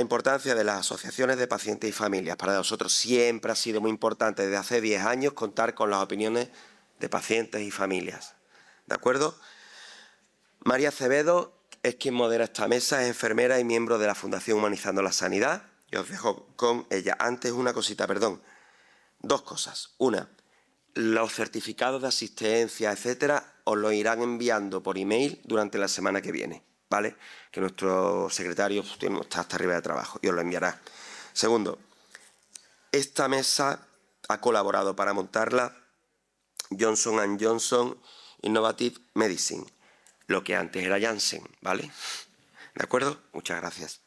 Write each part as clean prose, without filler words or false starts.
La importancia de las asociaciones de pacientes y familias. Para nosotros siempre ha sido muy importante desde hace 10 años contar con las opiniones de pacientes y familias. ¿De acuerdo? María Acevedo es quien modera esta mesa, es enfermera y miembro de la Fundación Humanizando la Sanidad. Yo os dejo con ella. Antes una cosita, perdón. Dos cosas. Una, los certificados de asistencia, etcétera, os los irán enviando por email durante la semana que viene, ¿vale? Que nuestro secretario está hasta arriba de trabajo y os lo enviará. Segundo, esta mesa ha colaborado para montarla Johnson & Johnson Innovative Medicine, lo que antes era Janssen, ¿vale? ¿De acuerdo? Muchas gracias.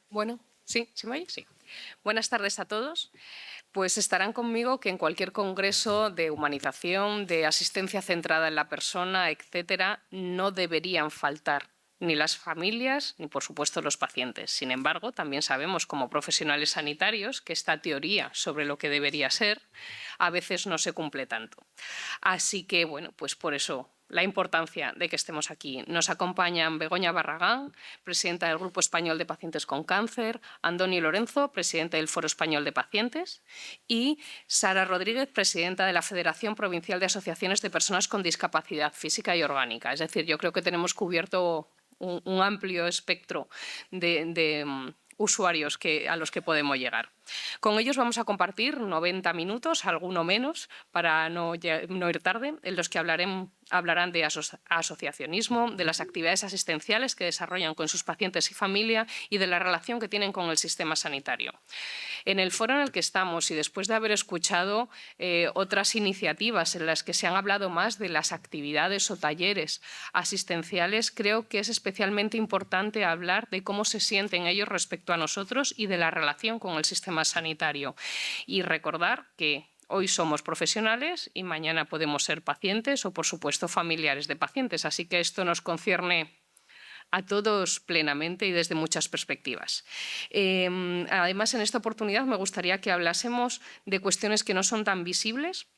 Bueno, ¿sí? ¿Se me oye? Sí. Buenas tardes a todos. Pues estarán conmigo que en cualquier congreso de humanización, de asistencia centrada en la persona, etcétera, no deberían faltar ni las familias ni, por supuesto, los pacientes. Sin embargo, también sabemos como profesionales sanitarios que esta teoría sobre lo que debería ser a veces no se cumple tanto. Así que, bueno, pues por eso la importancia de que estemos aquí. Nos acompañan Begoña Barragán, presidenta del Grupo Español de Pacientes con Cáncer, Andoni Lorenzo, presidente del Foro Español de Pacientes, y Sara Rodríguez, presidenta de la Federación Provincial de Asociaciones de Personas con Discapacidad Física y Orgánica. Es decir, yo creo que tenemos cubierto un amplio espectro de usuarios a los que podemos llegar. Con ellos vamos a compartir 90 minutos, alguno menos, para no ir tarde, en los que hablarán de asociacionismo, de las actividades asistenciales que desarrollan con sus pacientes y familia y de la relación que tienen con el sistema sanitario. En el foro en el que estamos y después de haber escuchado otras iniciativas en las que se han hablado más de las actividades o talleres asistenciales, creo que es especialmente importante hablar de cómo se sienten ellos respecto a nosotros y de la relación con el sistema sanitario. Y recordar que hoy somos profesionales y mañana podemos ser pacientes o, por supuesto, familiares de pacientes. Así que esto nos concierne a todos plenamente y desde muchas perspectivas. Además, en esta oportunidad me gustaría que hablásemos de cuestiones que no son tan visibles,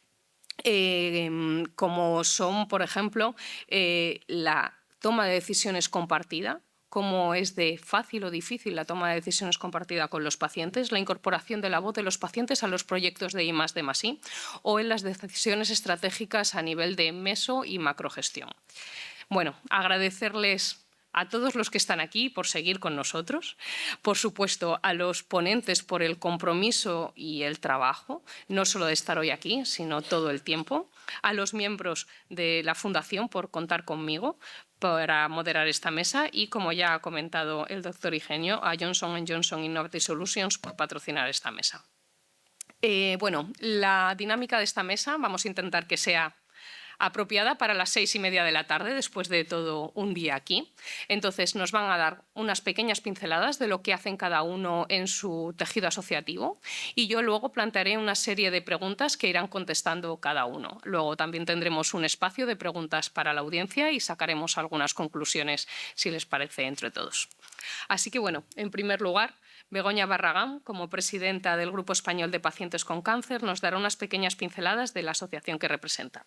como son, por ejemplo, la toma de decisiones compartida, cómo es de fácil o difícil la toma de decisiones compartida con los pacientes, la incorporación de la voz de los pacientes a los proyectos de I+D+I o en las decisiones estratégicas a nivel de meso y macrogestión. Bueno, agradecerles a todos los que están aquí por seguir con nosotros, por supuesto a los ponentes por el compromiso y el trabajo, no solo de estar hoy aquí, sino todo el tiempo, a los miembros de la Fundación por contar conmigo para moderar esta mesa y, como ya ha comentado el doctor Higenio, a Johnson & Johnson Innovative Solutions por patrocinar esta mesa. Bueno, la dinámica de esta mesa vamos a intentar que sea apropiada para las 6:30 de la tarde, después de todo un día aquí. Entonces nos van a dar unas pequeñas pinceladas de lo que hacen cada uno en su tejido asociativo y yo luego plantearé una serie de preguntas que irán contestando cada uno. Luego también tendremos un espacio de preguntas para la audiencia y sacaremos algunas conclusiones, si les parece, entre todos. Así que, bueno, en primer lugar, Begoña Barragán, como presidenta del Grupo Español de Pacientes con Cáncer, nos dará unas pequeñas pinceladas de la asociación que representa.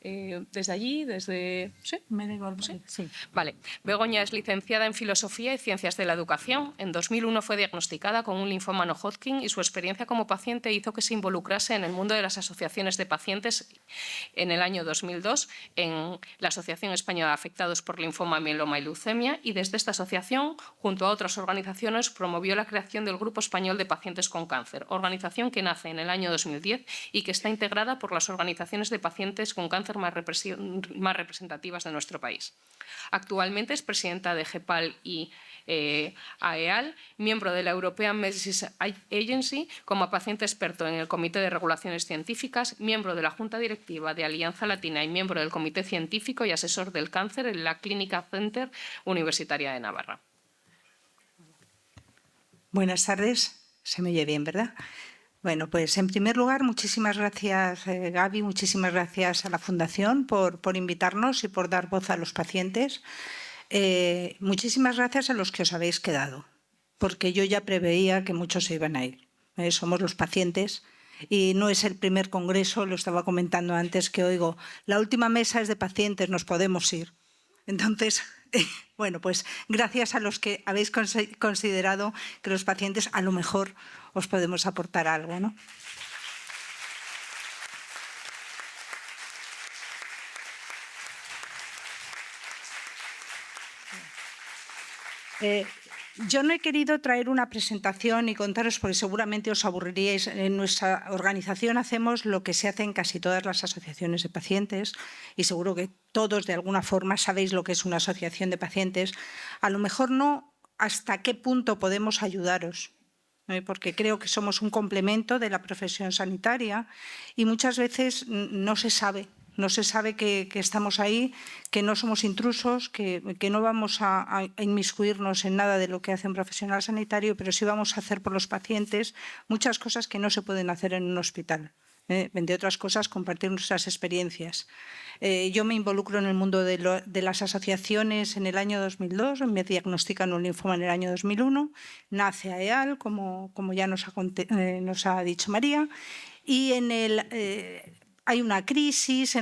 Desde allí, desde... ¿Sí? Me da igual. ¿Sí? Sí. Vale. Begoña es licenciada en Filosofía y Ciencias de la Educación. En 2001 fue diagnosticada con un linfoma no-Hodgkin y su experiencia como paciente hizo que se involucrase en el mundo de las asociaciones de pacientes en el año 2002 en la Asociación Española de Afectados por Linfoma, Mieloma y Leucemia, y desde esta asociación, junto a otras organizaciones, promovió la creación del Grupo Español de Pacientes con Cáncer, organización que nace en el año 2010 y que está integrada por las organizaciones de pacientes con cáncer más representativas de nuestro país. Actualmente es presidenta de GEPAL y AEAL, miembro de la European Medicines Agency, como paciente experto en el Comité de Regulaciones Científicas, miembro de la Junta Directiva de Alianza Latina y miembro del Comité Científico y asesor del cáncer en la Clínica Center Universitaria de Navarra. Buenas tardes. Se me oye bien, ¿verdad? Bueno, pues en primer lugar, muchísimas gracias, Gaby, muchísimas gracias a la Fundación por invitarnos y por dar voz a los pacientes. Muchísimas gracias a los que os habéis quedado, porque yo ya preveía que muchos se iban a ir. Somos los pacientes Y no es el primer congreso, lo estaba comentando antes, que oigo, la última mesa es de pacientes, nos podemos ir. Entonces, bueno, pues gracias a los que habéis considerado que los pacientes a lo mejor os podemos aportar algo, ¿no? Yo no he querido traer una presentación y contaros, porque seguramente os aburriríais. En nuestra organización hacemos lo que se hace en casi todas las asociaciones de pacientes y seguro que todos de alguna forma sabéis lo que es una asociación de pacientes. A lo mejor no hasta qué punto podemos ayudaros, porque creo que somos un complemento de la profesión sanitaria y muchas veces no se sabe. No se sabe que estamos ahí, que no somos intrusos, que no vamos a inmiscuirnos en nada de lo que hace un profesional sanitario, pero sí vamos a hacer por los pacientes muchas cosas que no se pueden hacer en un hospital. Entre otras cosas, compartir nuestras experiencias. Yo me involucro en el mundo de las asociaciones en el año 2002, me diagnostican un linfoma en el año 2001, nace AEAL, como ya nos ha dicho María, y hay una crisis,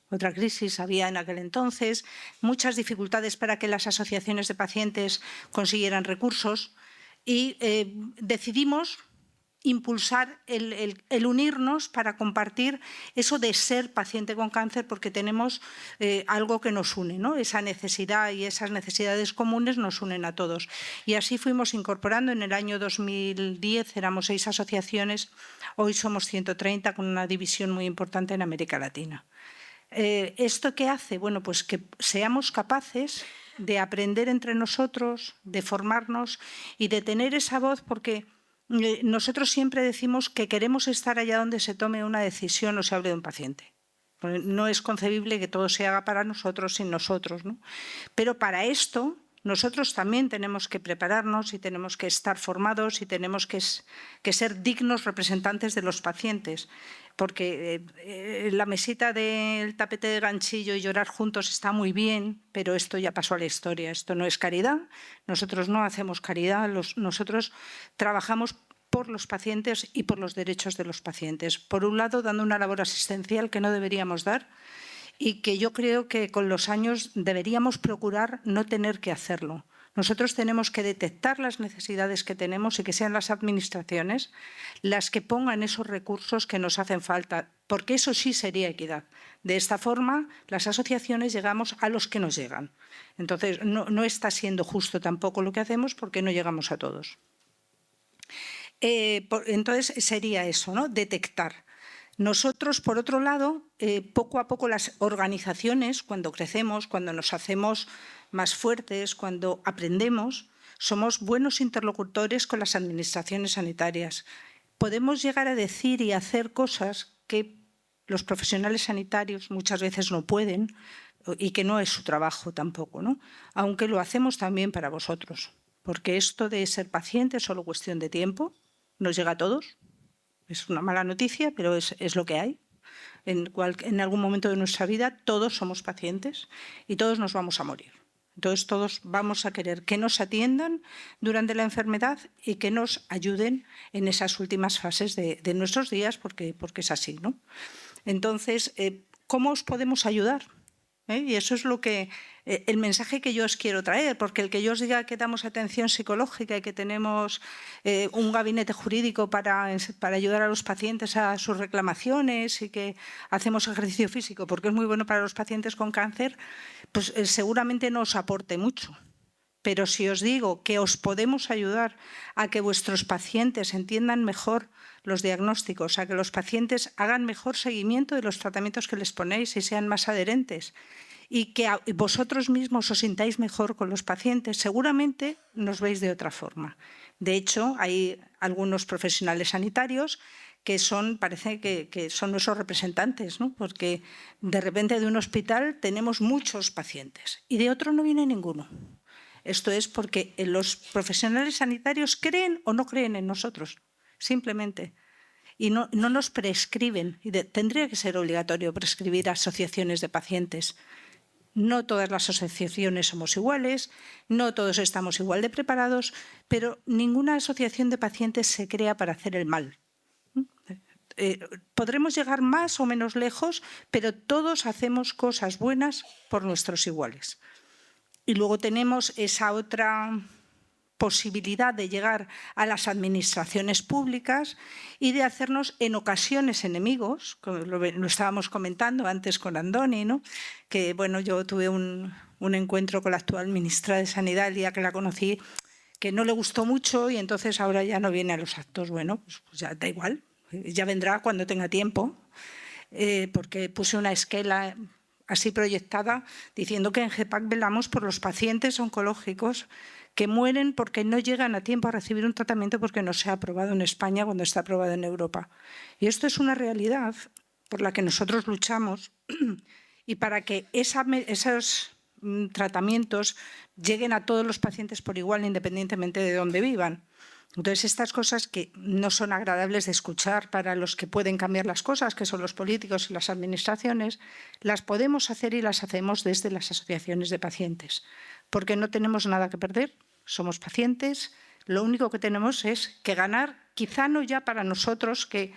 otra crisis había en aquel entonces, muchas dificultades para que las asociaciones de pacientes consiguieran recursos y decidimos impulsar el unirnos para compartir eso de ser paciente con cáncer, porque tenemos algo que nos une, ¿no? Esa necesidad y esas necesidades comunes nos unen a todos. Y así fuimos incorporando. En el año 2010 éramos 6 asociaciones, hoy somos 130 con una división muy importante en América Latina. ¿Esto qué hace? Bueno, pues que seamos capaces de aprender entre nosotros, de formarnos y de tener esa voz, porque nosotros siempre decimos que queremos estar allá donde se tome una decisión o se hable de un paciente. No es concebible que todo se haga para nosotros sin nosotros, ¿no? Pero para esto nosotros también tenemos que prepararnos y tenemos que estar formados y tenemos que ser dignos representantes de los pacientes. Porque la mesita del tapete de ganchillo y llorar juntos está muy bien, pero esto ya pasó a la historia. Esto no es caridad, nosotros no hacemos caridad, nosotros trabajamos por los pacientes y por los derechos de los pacientes. Por un lado, dando una labor asistencial que no deberíamos dar y que yo creo que con los años deberíamos procurar no tener que hacerlo. Nosotros tenemos que detectar las necesidades que tenemos y que sean las administraciones las que pongan esos recursos que nos hacen falta, porque eso sí sería equidad. De esta forma, las asociaciones llegamos a los que nos llegan. Entonces, no está siendo justo tampoco lo que hacemos porque no llegamos a todos. Entonces, sería eso, ¿no? Detectar. Nosotros, por otro lado, poco a poco las organizaciones, cuando crecemos, cuando nos hacemos más fuertes, cuando aprendemos, somos buenos interlocutores con las administraciones sanitarias. Podemos llegar a decir y hacer cosas que los profesionales sanitarios muchas veces no pueden y que no es su trabajo tampoco, ¿no? Aunque lo hacemos también para vosotros, porque esto de ser paciente es solo cuestión de tiempo, nos llega a todos. Es una mala noticia, pero es lo que hay. En algún momento de nuestra vida todos somos pacientes y todos nos vamos a morir. Entonces todos vamos a querer que nos atiendan durante la enfermedad y que nos ayuden en esas últimas fases de nuestros días, porque es así, ¿no? Entonces, ¿cómo os podemos ayudar? Y eso es el mensaje que yo os quiero traer, porque el que yo os diga que damos atención psicológica y que tenemos un gabinete jurídico para ayudar a los pacientes a sus reclamaciones y que hacemos ejercicio físico porque es muy bueno para los pacientes con cáncer, pues seguramente no os aporte mucho. Pero si os digo que os podemos ayudar a que vuestros pacientes entiendan mejor los diagnósticos, a que los pacientes hagan mejor seguimiento de los tratamientos que les ponéis y sean más adherentes, y que vosotros mismos os sintáis mejor con los pacientes, seguramente nos veis de otra forma. De hecho, hay algunos profesionales sanitarios que parece que son nuestros representantes, ¿no? Porque de repente de un hospital tenemos muchos pacientes y de otro no viene ninguno. Esto es porque los profesionales sanitarios creen o no creen en nosotros, simplemente. Y no nos prescriben. Tendría que ser obligatorio prescribir asociaciones de pacientes. No todas las asociaciones somos iguales, no todos estamos igual de preparados, pero ninguna asociación de pacientes se crea para hacer el mal. podremos llegar más o menos lejos, pero todos hacemos cosas buenas por nuestros iguales. Y luego tenemos esa otra posibilidad de llegar a las administraciones públicas y de hacernos en ocasiones enemigos, como lo estábamos comentando antes con Andoni, ¿no? Que bueno, yo tuve un encuentro con la actual ministra de Sanidad el día que la conocí, que no le gustó mucho y entonces ahora ya no viene a los actos. Bueno, pues ya da igual, ya vendrá cuando tenga tiempo, porque puse una esquela así proyectada diciendo que en GEPAC velamos por los pacientes oncológicos que mueren porque no llegan a tiempo a recibir un tratamiento porque no se ha aprobado en España cuando está aprobado en Europa. Y esto es una realidad por la que nosotros luchamos y para que esos tratamientos lleguen a todos los pacientes por igual, independientemente de dónde vivan. Entonces, estas cosas que no son agradables de escuchar para los que pueden cambiar las cosas, que son los políticos y las administraciones, las podemos hacer y las hacemos desde las asociaciones de pacientes, porque no tenemos nada que perder, somos pacientes, lo único que tenemos es que ganar, quizá no ya para nosotros que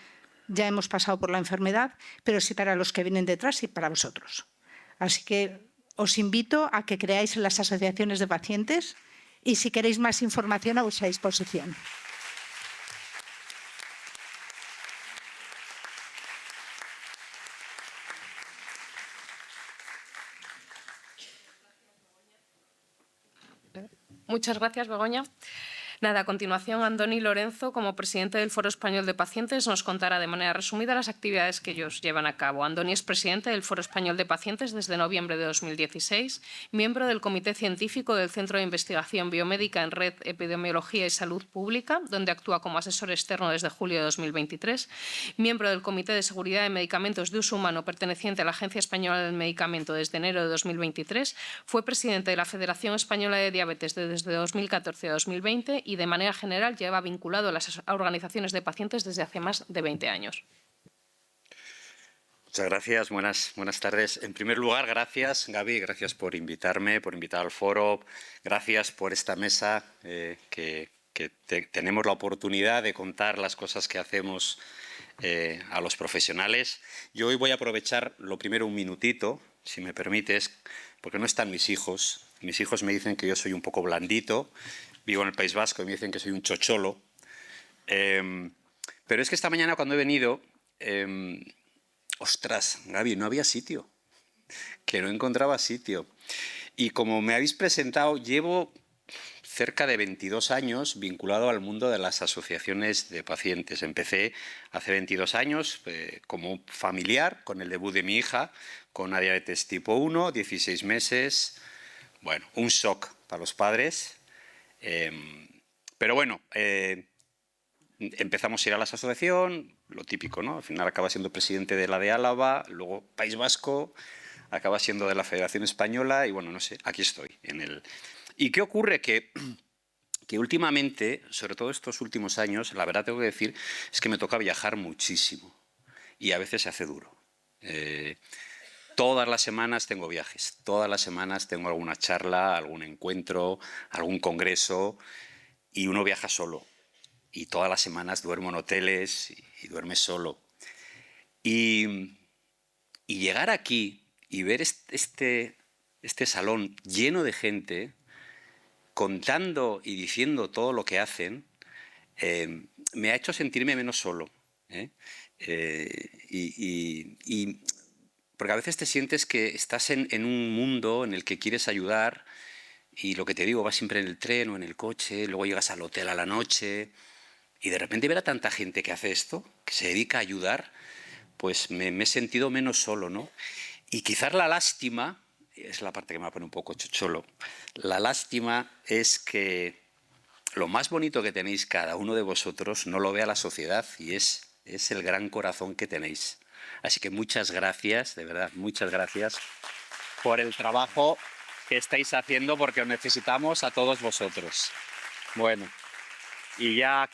ya hemos pasado por la enfermedad, pero sí para los que vienen detrás y para vosotros. Así que os invito a que creáis en las asociaciones de pacientes y si queréis más información a vuestra disposición. Muchas gracias, Begoña. Nada, a continuación, Andoni Lorenzo, como presidente del Foro Español de Pacientes, nos contará de manera resumida las actividades que ellos llevan a cabo. Andoni es presidente del Foro Español de Pacientes desde noviembre de 2016, miembro del Comité Científico del Centro de Investigación Biomédica en Red Epidemiología y Salud Pública, donde actúa como asesor externo desde julio de 2023, miembro del Comité de Seguridad de Medicamentos de Uso Humano perteneciente a la Agencia Española del Medicamento desde enero de 2023, fue presidente de la Federación Española de Diabetes desde 2014 a 2020 y de manera general lleva vinculado a las organizaciones de pacientes desde hace más de 20 años. Muchas gracias, buenas tardes. En primer lugar, gracias, Gaby, gracias por invitarme, por invitar al foro, gracias por esta mesa que tenemos la oportunidad de contar las cosas que hacemos a los profesionales. Yo hoy voy a aprovechar lo primero un minutito, si me permites, porque no están mis hijos. Mis hijos me dicen que yo soy un poco blandito, vivo en el País Vasco y me dicen que soy un chocholo. Pero es que esta mañana cuando he venido, ostras, Gaby, no había sitio, que no encontraba sitio. Y como me habéis presentado, llevo cerca de 22 años vinculado al mundo de las asociaciones de pacientes. Empecé hace 22 años como familiar, con el debut de mi hija, con una diabetes tipo 1, 16 meses. Bueno, un shock para los padres. Pero bueno, empezamos a ir a la asociación, lo típico, ¿no? Al final acaba siendo presidente de la de Álava, luego País Vasco, acaba siendo de la Federación Española y bueno, no sé, aquí estoy. ¿Y qué ocurre? Que últimamente, sobre todo estos últimos años, la verdad tengo que decir, es que me toca viajar muchísimo y a veces se hace duro. Todas las semanas tengo viajes, todas las semanas tengo alguna charla, algún encuentro, algún congreso y uno viaja solo. Y todas las semanas duermo en hoteles y duerme solo. Y llegar aquí y ver este salón lleno de gente contando y diciendo todo lo que hacen, me ha hecho sentirme menos solo. Porque a veces te sientes que estás en un mundo en el que quieres ayudar y lo que te digo, vas siempre en el tren o en el coche, luego llegas al hotel a la noche y de repente ver a tanta gente que hace esto, que se dedica a ayudar, pues me he sentido menos solo, ¿no? Y quizás la lástima, es la parte que me pone un poco chocholo, la lástima es que lo más bonito que tenéis cada uno de vosotros no lo vea la sociedad y es el gran corazón que tenéis. Así que muchas gracias, de verdad, muchas gracias por el trabajo que estáis haciendo porque os necesitamos a todos vosotros. Bueno, y ya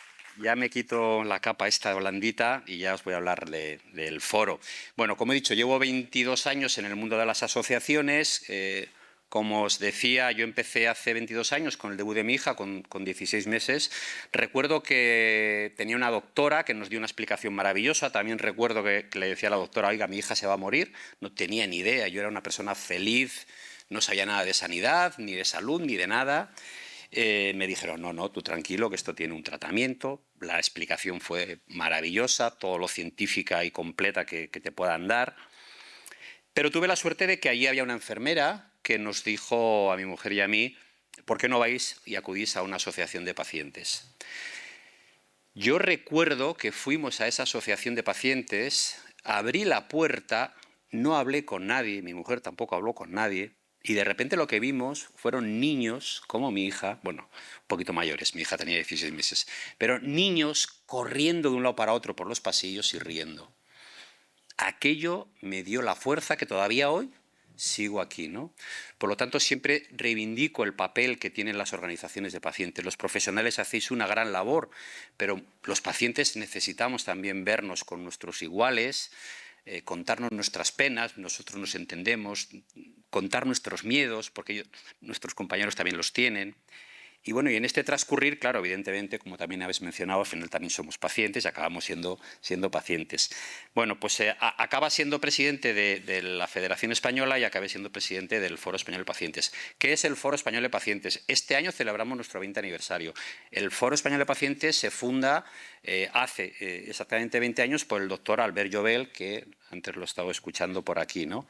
me quito la capa esta blandita y ya os voy a hablar del foro. Bueno, como he dicho, llevo 22 años en el mundo de las asociaciones, Como os decía, yo empecé hace 22 años con el debut de mi hija, con 16 meses. Recuerdo que tenía una doctora que nos dio una explicación maravillosa. También recuerdo que le decía a la doctora, oiga, mi hija se va a morir. No tenía ni idea, yo era una persona feliz, no sabía nada de sanidad, ni de salud, ni de nada. Me dijeron, no, tú tranquilo, que esto tiene un tratamiento. La explicación fue maravillosa, todo lo científica y completa que te puedan dar. Pero tuve la suerte de que allí había una enfermera que nos dijo a mi mujer y a mí, ¿por qué no vais y acudís a una asociación de pacientes? Yo recuerdo que fuimos a esa asociación de pacientes, abrí la puerta, no hablé con nadie, mi mujer tampoco habló con nadie, y de repente lo que vimos fueron niños, como mi hija, bueno, un poquito mayores, mi hija tenía 16 meses, pero niños corriendo de un lado para otro por los pasillos y riendo. Aquello me dio la fuerza que todavía hoy sigo aquí, ¿no? Por lo tanto, siempre reivindico el papel que tienen las organizaciones de pacientes. Los profesionales hacéis una gran labor, pero los pacientes necesitamos también vernos con nuestros iguales, contarnos nuestras penas, nosotros nos entendemos, contar nuestros miedos, porque nuestros compañeros también los tienen. Y bueno, y en este transcurrir, claro, evidentemente, como también habéis mencionado, al final también somos pacientes y acabamos siendo pacientes. Bueno, pues acaba siendo presidente de la Federación Española y acabé siendo presidente del Foro Español de Pacientes. ¿Qué es el Foro Español de Pacientes? Este año celebramos nuestro 20 aniversario. El Foro Español de Pacientes se funda hace exactamente 20 años por el doctor Albert Llobel, que antes lo he estado escuchando por aquí, ¿no?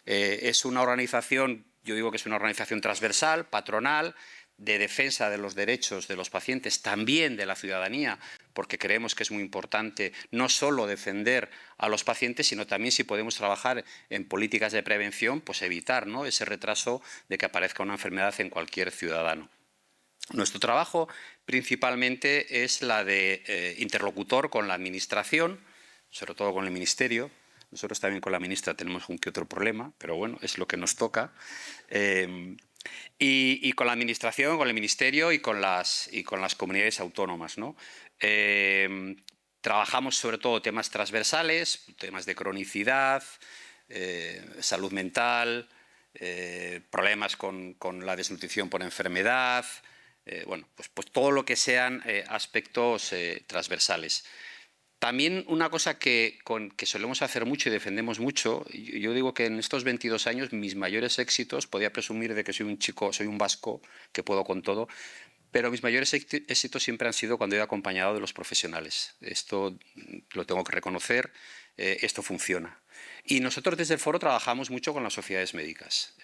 Es una organización, yo digo que es una organización transversal, patronal, de defensa de los derechos de los pacientes, también de la ciudadanía, porque creemos que es muy importante no solo defender a los pacientes, sino también, si podemos trabajar en políticas de prevención, pues evitar, ¿no?, ese retraso de que aparezca una enfermedad en cualquier ciudadano. Nuestro trabajo principalmente es la de interlocutor con la Administración, sobre todo con el Ministerio. Nosotros también con la ministra tenemos un que otro problema, pero bueno, es lo que nos toca. Y con la Administración, con el Ministerio y con las comunidades autónomas, ¿no? Trabajamos sobre todo temas transversales, temas de cronicidad, salud mental, problemas con la desnutrición por enfermedad, bueno, pues todo lo que sean aspectos transversales. También una cosa que solemos hacer mucho y defendemos mucho, yo digo que en estos 22 años mis mayores éxitos, podía presumir de que soy un chico, soy un vasco, que puedo con todo, pero mis mayores éxitos siempre han sido cuando he ido acompañado de los profesionales. Esto lo tengo que reconocer, esto funciona. Y nosotros desde el foro trabajamos mucho con las sociedades médicas.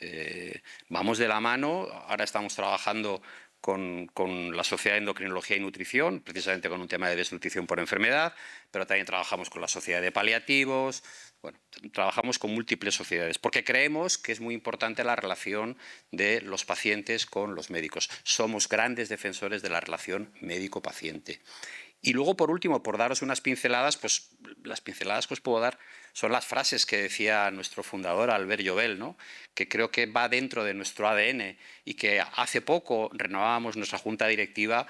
Vamos de la mano, ahora estamos trabajando con la Sociedad de Endocrinología y Nutrición, precisamente con un tema de desnutrición por enfermedad, pero también trabajamos con la Sociedad de Paliativos, bueno, trabajamos con múltiples sociedades, porque creemos que es muy importante la relación de los pacientes con los médicos. Somos grandes defensores de la relación médico-paciente. Y luego, por último, por daros unas pinceladas, pues las pinceladas que os puedo dar son las frases que decía nuestro fundador, Albert Llobel, ¿no?, que creo que va dentro de nuestro ADN y que hace poco renovábamos nuestra junta directiva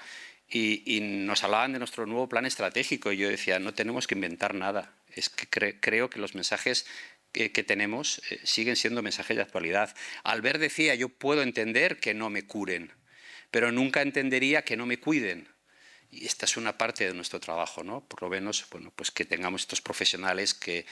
y nos hablaban de nuestro nuevo plan estratégico. Y yo decía, no tenemos que inventar nada. Es que creo que los mensajes que tenemos siguen siendo mensajes de actualidad. Albert decía, yo puedo entender que no me curen, pero nunca entendería que no me cuiden. Y esta es una parte de nuestro trabajo, ¿no? Por lo menos, bueno, pues que tengamos estos profesionales, que,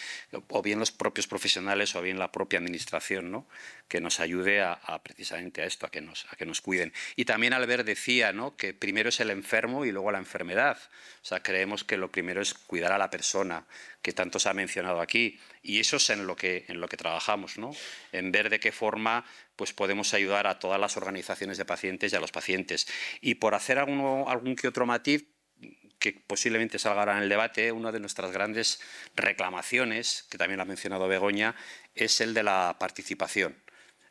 o bien los propios profesionales o bien la propia administración, ¿no?, que nos ayude precisamente a esto, a que nos cuiden. Y también Albert decía, ¿no?, que primero es el enfermo y luego la enfermedad. O sea, creemos que lo primero es cuidar a la persona, que tanto se ha mencionado aquí. Y eso es en lo que trabajamos, ¿no?, en ver de qué forma pues podemos ayudar a todas las organizaciones de pacientes y a los pacientes. Y por hacer algún que otro matiz, que posiblemente salga ahora en el debate, una de nuestras grandes reclamaciones, que también lo ha mencionado Begoña, es el de la participación.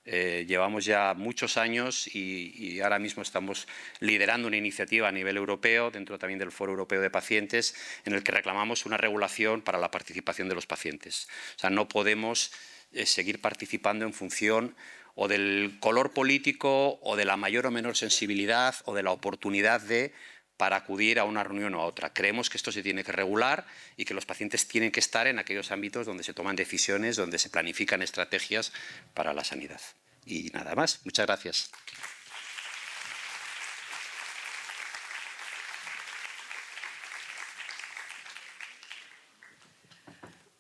Llevamos ya muchos años y ahora mismo estamos liderando una iniciativa a nivel europeo, dentro también del Foro Europeo de Pacientes, en el que reclamamos una regulación para la participación de los pacientes. O sea, no podemos seguir participando en función o del color político o de la mayor o menor sensibilidad o de la oportunidad para acudir a una reunión o a otra. Creemos que esto se tiene que regular y que los pacientes tienen que estar en aquellos ámbitos donde se toman decisiones, donde se planifican estrategias para la sanidad. Y nada más. Muchas gracias.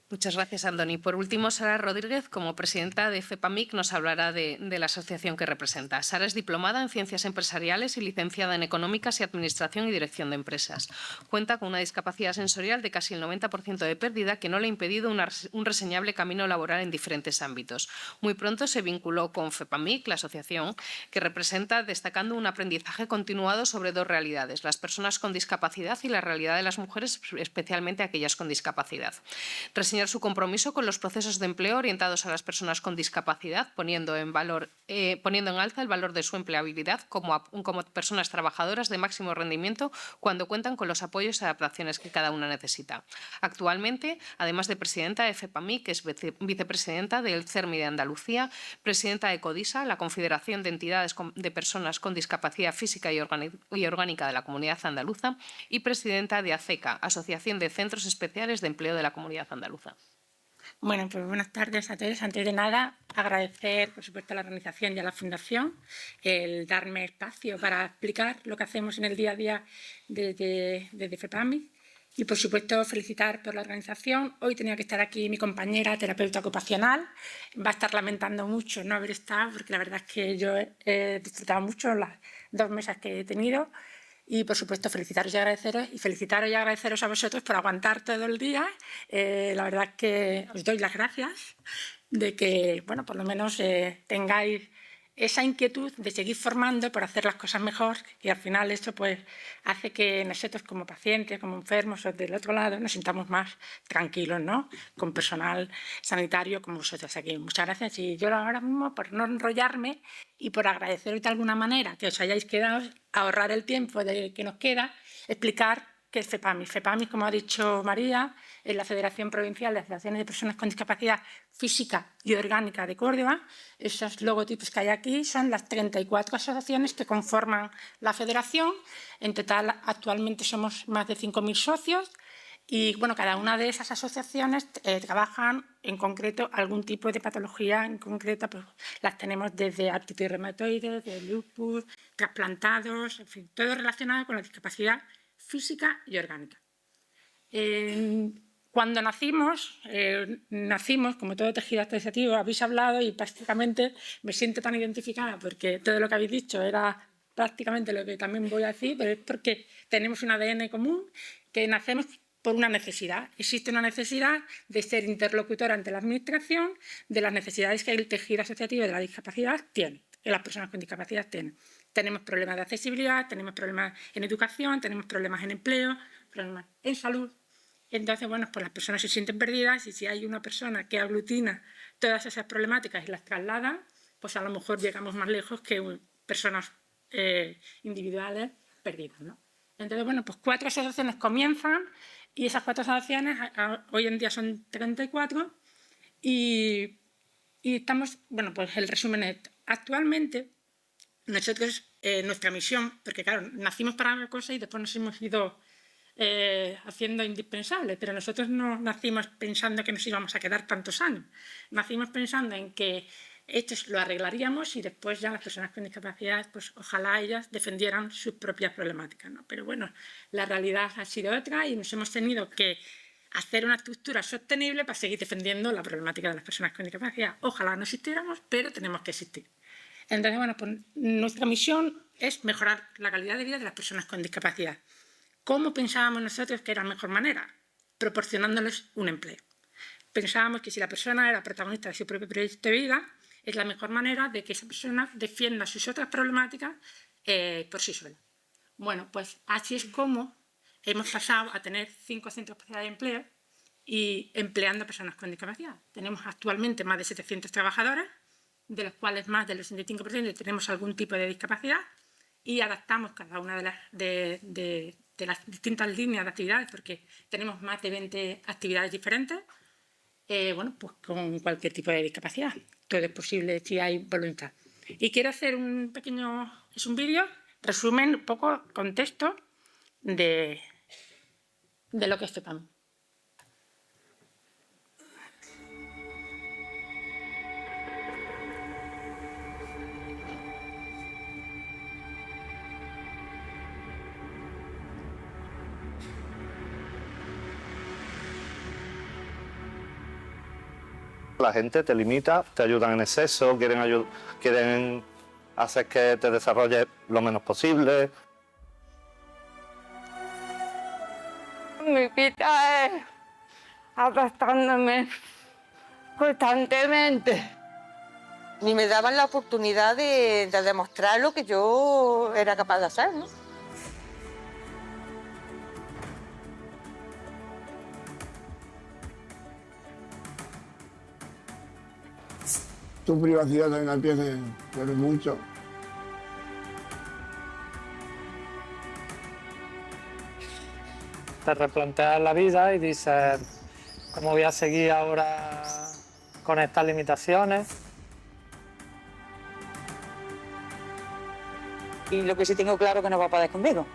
Muchas gracias, Andoni. Por último, Sara Rodríguez, como presidenta de FEPAMIC, nos hablará de la asociación que representa. Sara es diplomada en Ciencias Empresariales y licenciada en Económicas y Administración y Dirección de Empresas. Cuenta con una discapacidad sensorial de casi el 90% de pérdida que no le ha impedido un reseñable camino laboral en diferentes ámbitos. Muy pronto se vinculó con FEPAMIC, la asociación que representa, destacando un aprendizaje continuado sobre dos realidades, las personas con discapacidad y la realidad de las mujeres, especialmente aquellas con discapacidad. Reseñar su compromiso con los procesos de empleo orientados a las personas con discapacidad, poniendo en alza el valor de su empleabilidad como personas trabajadoras de máximo rendimiento cuando cuentan con los apoyos y adaptaciones que cada una necesita. Actualmente, además de presidenta de FEPAMIC, es vicepresidenta del CERMI de Andalucía, presidenta de CODISA, la Confederación de Entidades de Personas con Discapacidad Física y Orgánica de la Comunidad Andaluza, y presidenta de ACECA, Asociación de Centros Especiales de Empleo de la Comunidad Andaluza. Bueno, pues buenas tardes a todos. Antes de nada, agradecer, por supuesto, a la organización y a la Fundación el darme espacio para explicar lo que hacemos en el día a día desde FEPAMIC. Y, por supuesto, felicitar por la organización. Hoy tenía que estar aquí mi compañera terapeuta ocupacional. Va a estar lamentando mucho no haber estado, porque la verdad es que yo he disfrutado mucho las 2 mesas que he tenido. Y, por supuesto, felicitaros y agradeceros a vosotros por aguantar todo el día. La verdad es que os doy las gracias de que, bueno, por lo menos tengáis esa inquietud de seguir formando por hacer las cosas mejor, y al final esto pues hace que nosotros como pacientes, como enfermos o del otro lado nos sintamos más tranquilos, ¿no? Con personal sanitario como vosotros aquí. Muchas gracias. Y yo ahora mismo, por no enrollarme y por agradeceros de alguna manera que os hayáis quedado, ahorrar el tiempo que nos queda, explicar qué es FEPAMIC. FEPAMIC, como ha dicho María, es la Federación Provincial de Asociaciones de Personas con Discapacidad Física y Orgánica de Córdoba. Esos logotipos que hay aquí son las 34 asociaciones que conforman la federación. En total, actualmente somos más de 5.000 socios y, bueno, cada una de esas asociaciones trabajan en concreto algún tipo de patología en concreto. Pues las tenemos desde artritis reumatoide, de lupus, trasplantados, en fin, todo relacionado con la discapacidad física y orgánica. Cuando nacimos, como todo tejido asociativo, habéis hablado y prácticamente me siento tan identificada porque todo lo que habéis dicho era prácticamente lo que también voy a decir, pero es porque tenemos un ADN común, que nacemos por una necesidad. Existe una necesidad de ser interlocutor ante la administración de las necesidades que el tejido asociativo de la discapacidad tiene, que las personas con discapacidad tienen. Tenemos problemas de accesibilidad, tenemos problemas en educación, tenemos problemas en empleo, problemas en salud. Entonces, bueno, pues las personas se sienten perdidas y si hay una persona que aglutina todas esas problemáticas y las traslada, pues a lo mejor llegamos más lejos que personas individuales perdidas, ¿no? Entonces, bueno, pues 4 asociaciones comienzan y esas 4 asociaciones hoy en día son 34 y estamos, bueno, pues el resumen es, actualmente nosotros, nuestra misión, porque claro, nacimos para una cosa y después nos hemos ido haciendo indispensable, pero nosotros no nacimos pensando que nos íbamos a quedar tantos años. Nacimos pensando en que esto lo arreglaríamos y después ya las personas con discapacidad, pues ojalá ellas defendieran sus propias problemáticas, ¿no? Pero bueno, la realidad ha sido otra y nos hemos tenido que hacer una estructura sostenible para seguir defendiendo la problemática de las personas con discapacidad. Ojalá no existiéramos, pero tenemos que existir. Entonces, bueno, pues nuestra misión es mejorar la calidad de vida de las personas con discapacidad. ¿Cómo pensábamos nosotros que era la mejor manera? Proporcionándoles un empleo. Pensábamos que si la persona era protagonista de su propio proyecto de vida, es la mejor manera de que esa persona defienda sus otras problemáticas por sí sola. Bueno, pues así es como hemos pasado a tener 5 centros especiales de empleo y empleando a personas con discapacidad. Tenemos actualmente más de 700 trabajadores, de los cuales más del 85% tenemos algún tipo de discapacidad y adaptamos cada una de las distintas líneas de actividades porque tenemos más de 20 actividades diferentes, bueno, pues con cualquier tipo de discapacidad. Todo es posible si hay voluntad. Y quiero hacer un pequeño, es un vídeo, resumen un poco contexto de lo que es FEPAMIC. La gente te limita, te ayudan en exceso, quieren hacer que te desarrolles lo menos posible. Mi vida es arrastrándome constantemente. Ni me daban la oportunidad de demostrar lo que yo era capaz de hacer, ¿no? Tu privacidad también la pierdes mucho. Te replanteas la vida y dices, ¿cómo voy a seguir ahora con estas limitaciones? Y lo que sí tengo claro es que no va a poder conmigo.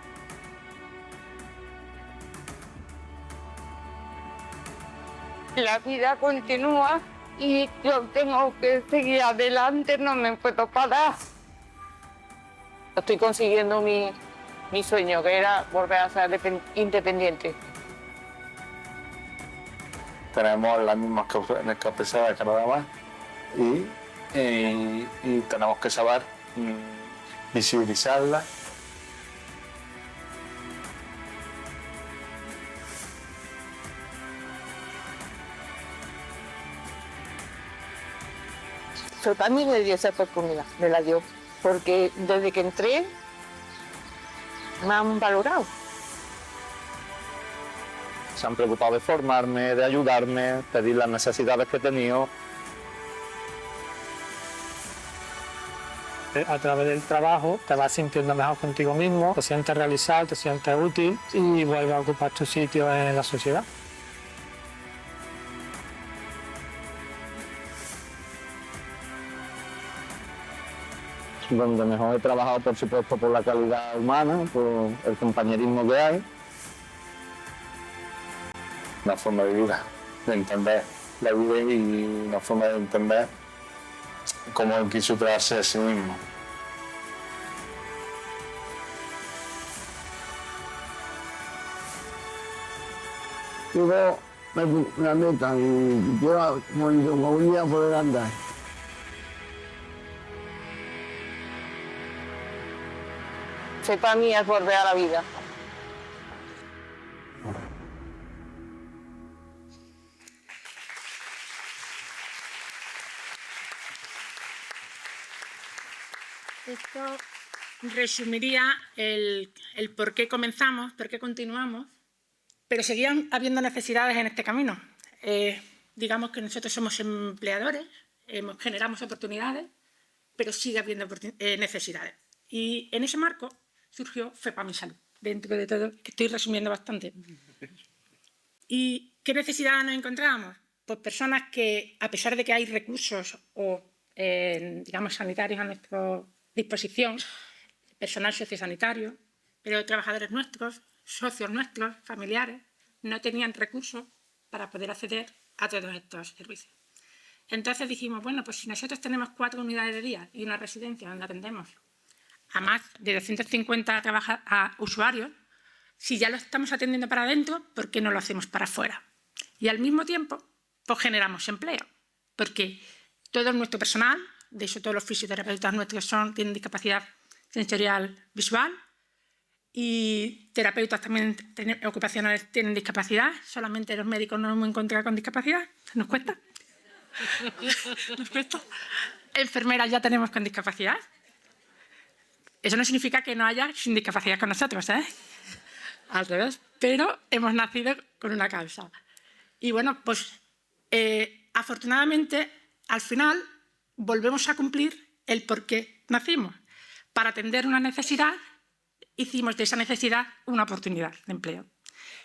La vida continúa y yo tengo que seguir adelante, no me puedo parar. Estoy consiguiendo mi sueño, que era volver a ser independiente. Tenemos las mismas capacidades que nada más y tenemos que saber visibilizarlas. Pero también me dio esa oportunidad, me la dio, porque desde que entré me han valorado. Se han preocupado de formarme, de ayudarme, pedir las necesidades que he tenido. A través del trabajo te vas sintiendo mejor contigo mismo, te sientes realizado, te sientes útil y vuelves a ocupar tu sitio en la sociedad. Donde mejor he trabajado, por supuesto, por la calidad humana, por el compañerismo que hay. Una forma de vida, de entender la vida y una forma de entender cómo él quiso superarse a sí mismo. Tengo una meta y quiero, como un día poder andar. Que para mí es volver a la vida. Esto resumiría el por qué comenzamos, por qué continuamos, pero seguían habiendo necesidades en este camino. Digamos que nosotros somos empleadores, generamos oportunidades, pero sigue habiendo necesidades. Y en ese marco surgió FEPAMISalud, dentro de todo, que estoy resumiendo bastante. ¿Y qué necesidades nos encontrábamos? Pues personas que, a pesar de que hay recursos o, digamos, sanitarios a nuestra disposición, personal sociosanitario, pero trabajadores nuestros, socios nuestros, familiares, no tenían recursos para poder acceder a todos estos servicios. Entonces dijimos, bueno, pues si nosotros tenemos 4 unidades de día y una residencia donde atendemos a más de 250 usuarios, si ya lo estamos atendiendo para adentro, ¿por qué no lo hacemos para afuera? Y al mismo tiempo, pues generamos empleo, porque todo nuestro personal, de hecho todos los fisioterapeutas nuestros tienen discapacidad sensorial visual y terapeutas también ocupacionales tienen discapacidad, solamente los médicos no nos hemos encontrado con discapacidad, nos cuesta. Nos cuesta. Enfermeras ya tenemos con discapacidad. Eso no significa que no haya sin discapacidad con nosotros, ¿eh? Al revés, pero hemos nacido con una causa. Y bueno, pues afortunadamente al final volvemos a cumplir el por qué nacimos. Para atender una necesidad, hicimos de esa necesidad una oportunidad de empleo.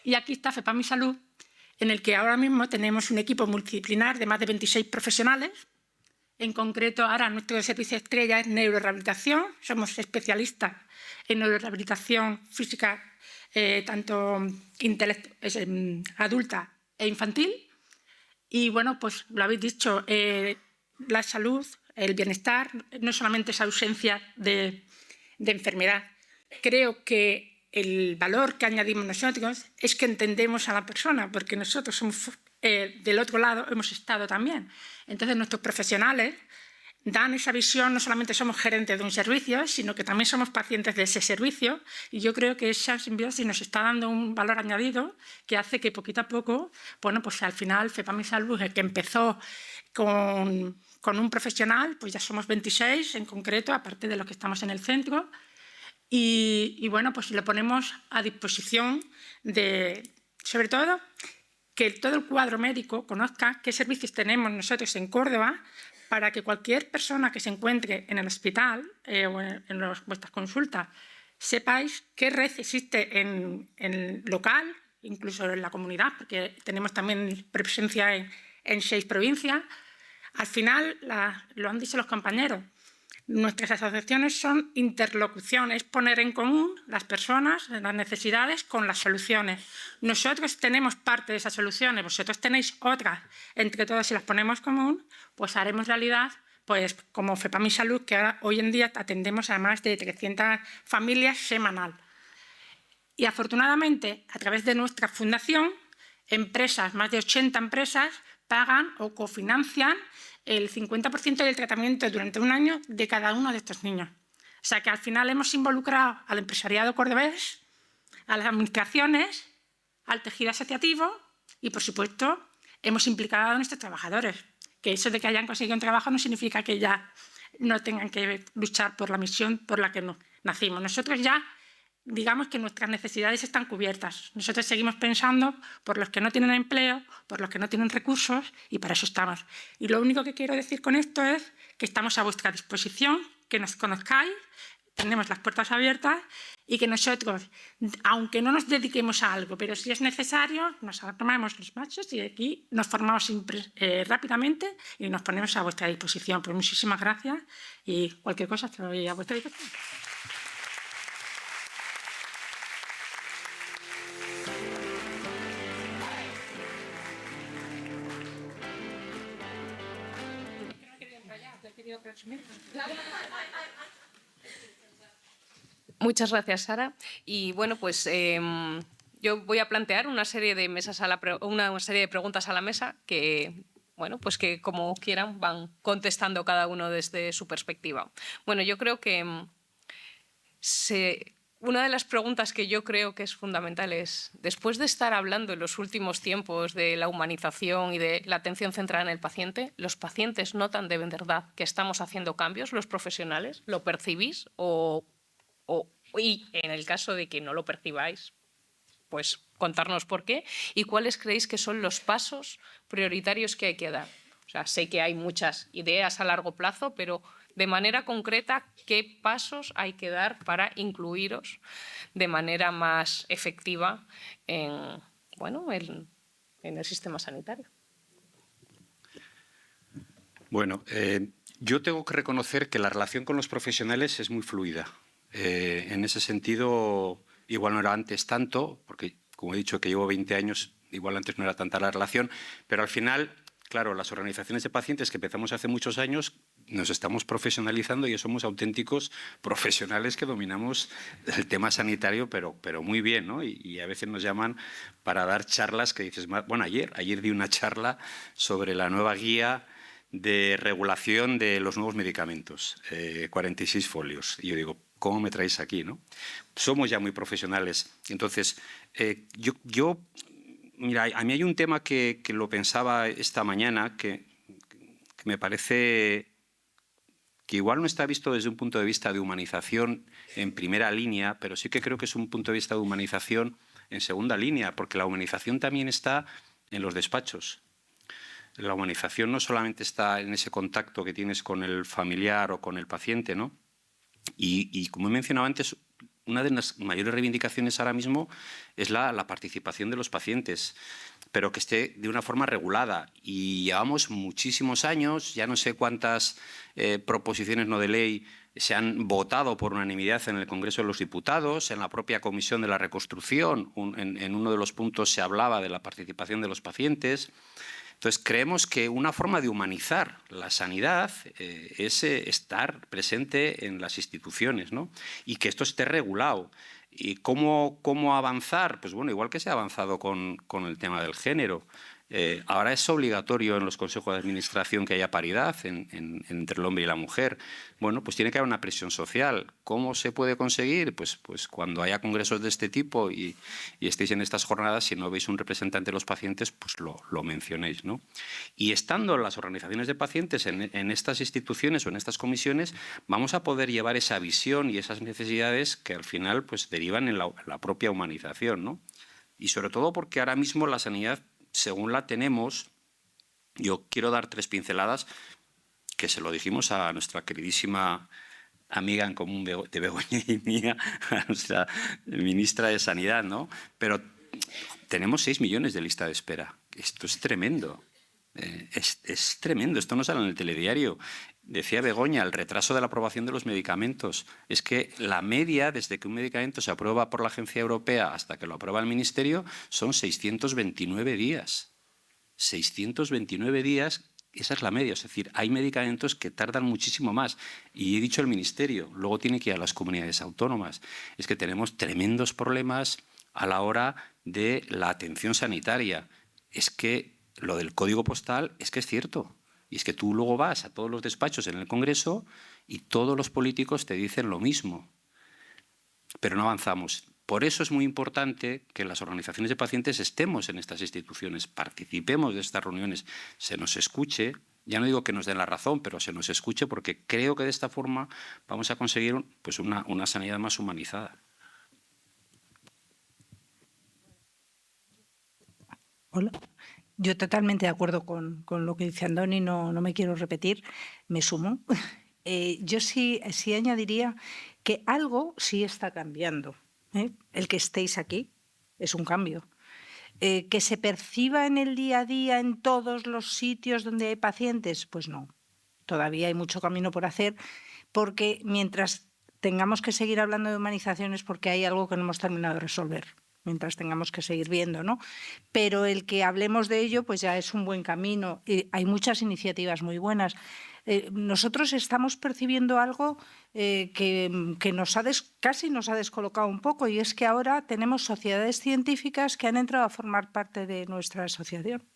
Y aquí está FEPAMISalud, en el que ahora mismo tenemos un equipo multidisciplinar de más de 26 profesionales. En concreto, ahora nuestro servicio estrella es neurorehabilitación. Somos especialistas en neurorehabilitación física, tanto adulta e infantil. Y bueno, pues lo habéis dicho, la salud, el bienestar, no solamente es ausencia de enfermedad. Creo que el valor que añadimos nosotros es que entendemos a la persona, porque nosotros somos del otro lado hemos estado también. Entonces, nuestros profesionales dan esa visión, no solamente somos gerentes de un servicio, sino que también somos pacientes de ese servicio, y yo creo que esa simbiosis nos está dando un valor añadido que hace que poquito a poco, bueno, pues al final FEPAMI-Salud, que empezó con un profesional, pues ya somos 26 en concreto, aparte de los que estamos en el centro, y bueno, pues lo ponemos a disposición de, sobre todo, que todo el cuadro médico conozca qué servicios tenemos nosotros en Córdoba, para que cualquier persona que se encuentre en el hospital o en vuestras consultas sepáis qué red existe en el local, incluso en la comunidad, porque tenemos también presencia en 6 provincias. Al final, lo han dicho los compañeros, nuestras asociaciones son interlocuciones, poner en común las personas, las necesidades con las soluciones. Nosotros tenemos parte de esas soluciones, vosotros tenéis otras. Entre todos, si las ponemos en común, pues haremos realidad, pues como FEPAMI-Salud, que ahora, hoy en día atendemos a más de 300 familias semanal. Y afortunadamente, a través de nuestra fundación, empresas, más de 80 empresas, pagan o cofinancian el 50% del tratamiento durante un año de cada uno de estos niños. O sea que al final hemos involucrado al empresariado cordobés, a las administraciones, al tejido asociativo y, por supuesto, hemos implicado a nuestros trabajadores. Que eso de que hayan conseguido un trabajo no significa que ya no tengan que luchar por la misión por la que nacimos. Nosotros ya, digamos que nuestras necesidades están cubiertas. Nosotros seguimos pensando por los que no tienen empleo, por los que no tienen recursos, y para eso estamos. Y lo único que quiero decir con esto es que estamos a vuestra disposición, que nos conozcáis, tenemos las puertas abiertas y que nosotros, aunque no nos dediquemos a algo, pero si es necesario, nos armamos los machos y aquí nos formamos rápidamente y nos ponemos a vuestra disposición. Pues muchísimas gracias y cualquier cosa estoy a vuestra disposición. Muchas gracias, Sara. Y bueno, pues yo voy a plantear una serie de una serie de preguntas a la mesa que, bueno, pues que como quieran van contestando cada uno desde su perspectiva. Bueno, yo creo que una de las preguntas que yo creo que es fundamental es, después de estar hablando en los últimos tiempos de la humanización y de la atención centrada en el paciente, ¿los pacientes notan de verdad que estamos haciendo cambios, los profesionales? ¿Lo percibís? Y en el caso de que no lo percibáis, pues contarnos por qué y cuáles creéis que son los pasos prioritarios que hay que dar. O sea, sé que hay muchas ideas a largo plazo, pero de manera concreta, ¿qué pasos hay que dar para incluiros de manera más efectiva en el sistema sanitario? Bueno, yo tengo que reconocer que la relación con los profesionales es muy fluida. En ese sentido, igual no era antes tanto, porque como he dicho que llevo 20 años, igual antes no era tanta la relación, pero al final, claro, las organizaciones de pacientes que empezamos hace muchos años nos estamos profesionalizando y somos auténticos profesionales que dominamos el tema sanitario, pero muy bien, ¿no? Y a veces nos llaman para dar charlas que dices, bueno, ayer di una charla sobre la nueva guía de regulación de los nuevos medicamentos, 46 folios. Y yo digo, ¿cómo me traéis aquí, no? Somos ya muy profesionales. Entonces, mira, a mí hay un tema que lo pensaba esta mañana que me parece que igual no está visto desde un punto de vista de humanización en primera línea, pero sí que creo que es un punto de vista de humanización en segunda línea, porque la humanización también está en los despachos. La humanización no solamente está en ese contacto que tienes con el familiar o con el paciente, ¿no? Y como he mencionado antes, una de las mayores reivindicaciones ahora mismo es la participación de los pacientes, pero que esté de una forma regulada. Y llevamos muchísimos años, ya no sé cuántas proposiciones no de ley se han votado por unanimidad en el Congreso de los Diputados, en la propia Comisión de la Reconstrucción, en uno de los puntos se hablaba de la participación de los pacientes. Entonces, creemos que una forma de humanizar la sanidad es estar presente en las instituciones, ¿no? Y que esto esté regulado. ¿Y cómo avanzar? Pues bueno, igual que se ha avanzado con el tema del género. Ahora es obligatorio en los consejos de administración que haya paridad entre el hombre y la mujer. Bueno, pues tiene que haber una presión social. ¿Cómo se puede conseguir? Pues cuando haya congresos de este tipo y estéis en estas jornadas, si no veis un representante de los pacientes, pues lo mencionéis, ¿no? Y estando las organizaciones de pacientes en estas instituciones o en estas comisiones, vamos a poder llevar esa visión y esas necesidades que al final pues derivan en la propia humanización, ¿no? Y sobre todo porque ahora mismo la sanidad, según la tenemos, yo quiero dar 3 pinceladas que se lo dijimos a nuestra queridísima amiga en común de Begoña y mía, a nuestra ministra de Sanidad, ¿no? Pero tenemos 6 millones de lista de espera. Esto es tremendo. Es tremendo. Esto no sale en el telediario. Decía Begoña, el retraso de la aprobación de los medicamentos. Es que la media, desde que un medicamento se aprueba por la Agencia Europea hasta que lo aprueba el Ministerio, son 629 días. 629 días, esa es la media. Es decir, hay medicamentos que tardan muchísimo más. Y he dicho el Ministerio, luego tiene que ir a las comunidades autónomas. Es que tenemos tremendos problemas a la hora de la atención sanitaria. Es que lo del código postal es que es cierto. Y es que tú luego vas a todos los despachos en el Congreso y todos los políticos te dicen lo mismo. Pero no avanzamos. Por eso es muy importante que las organizaciones de pacientes estemos en estas instituciones, participemos de estas reuniones, se nos escuche. Ya no digo que nos den la razón, pero se nos escuche, porque creo que de esta forma vamos a conseguir pues una sanidad más humanizada. Hola. Yo totalmente de acuerdo con lo que dice Andoni, no me quiero repetir, me sumo. Yo sí añadiría que algo sí está cambiando. El que estéis aquí es un cambio. Que se perciba en el día a día en todos los sitios donde hay pacientes, pues no. Todavía hay mucho camino por hacer, porque mientras tengamos que seguir hablando de humanización es porque hay algo que no hemos terminado de resolver. Mientras tengamos que seguir viendo, ¿no? Pero el que hablemos de ello, pues ya es un buen camino. Hay muchas iniciativas muy buenas. Nosotros estamos percibiendo algo que casi nos ha descolocado un poco, y es que ahora tenemos sociedades científicas que han entrado a formar parte de nuestra asociación.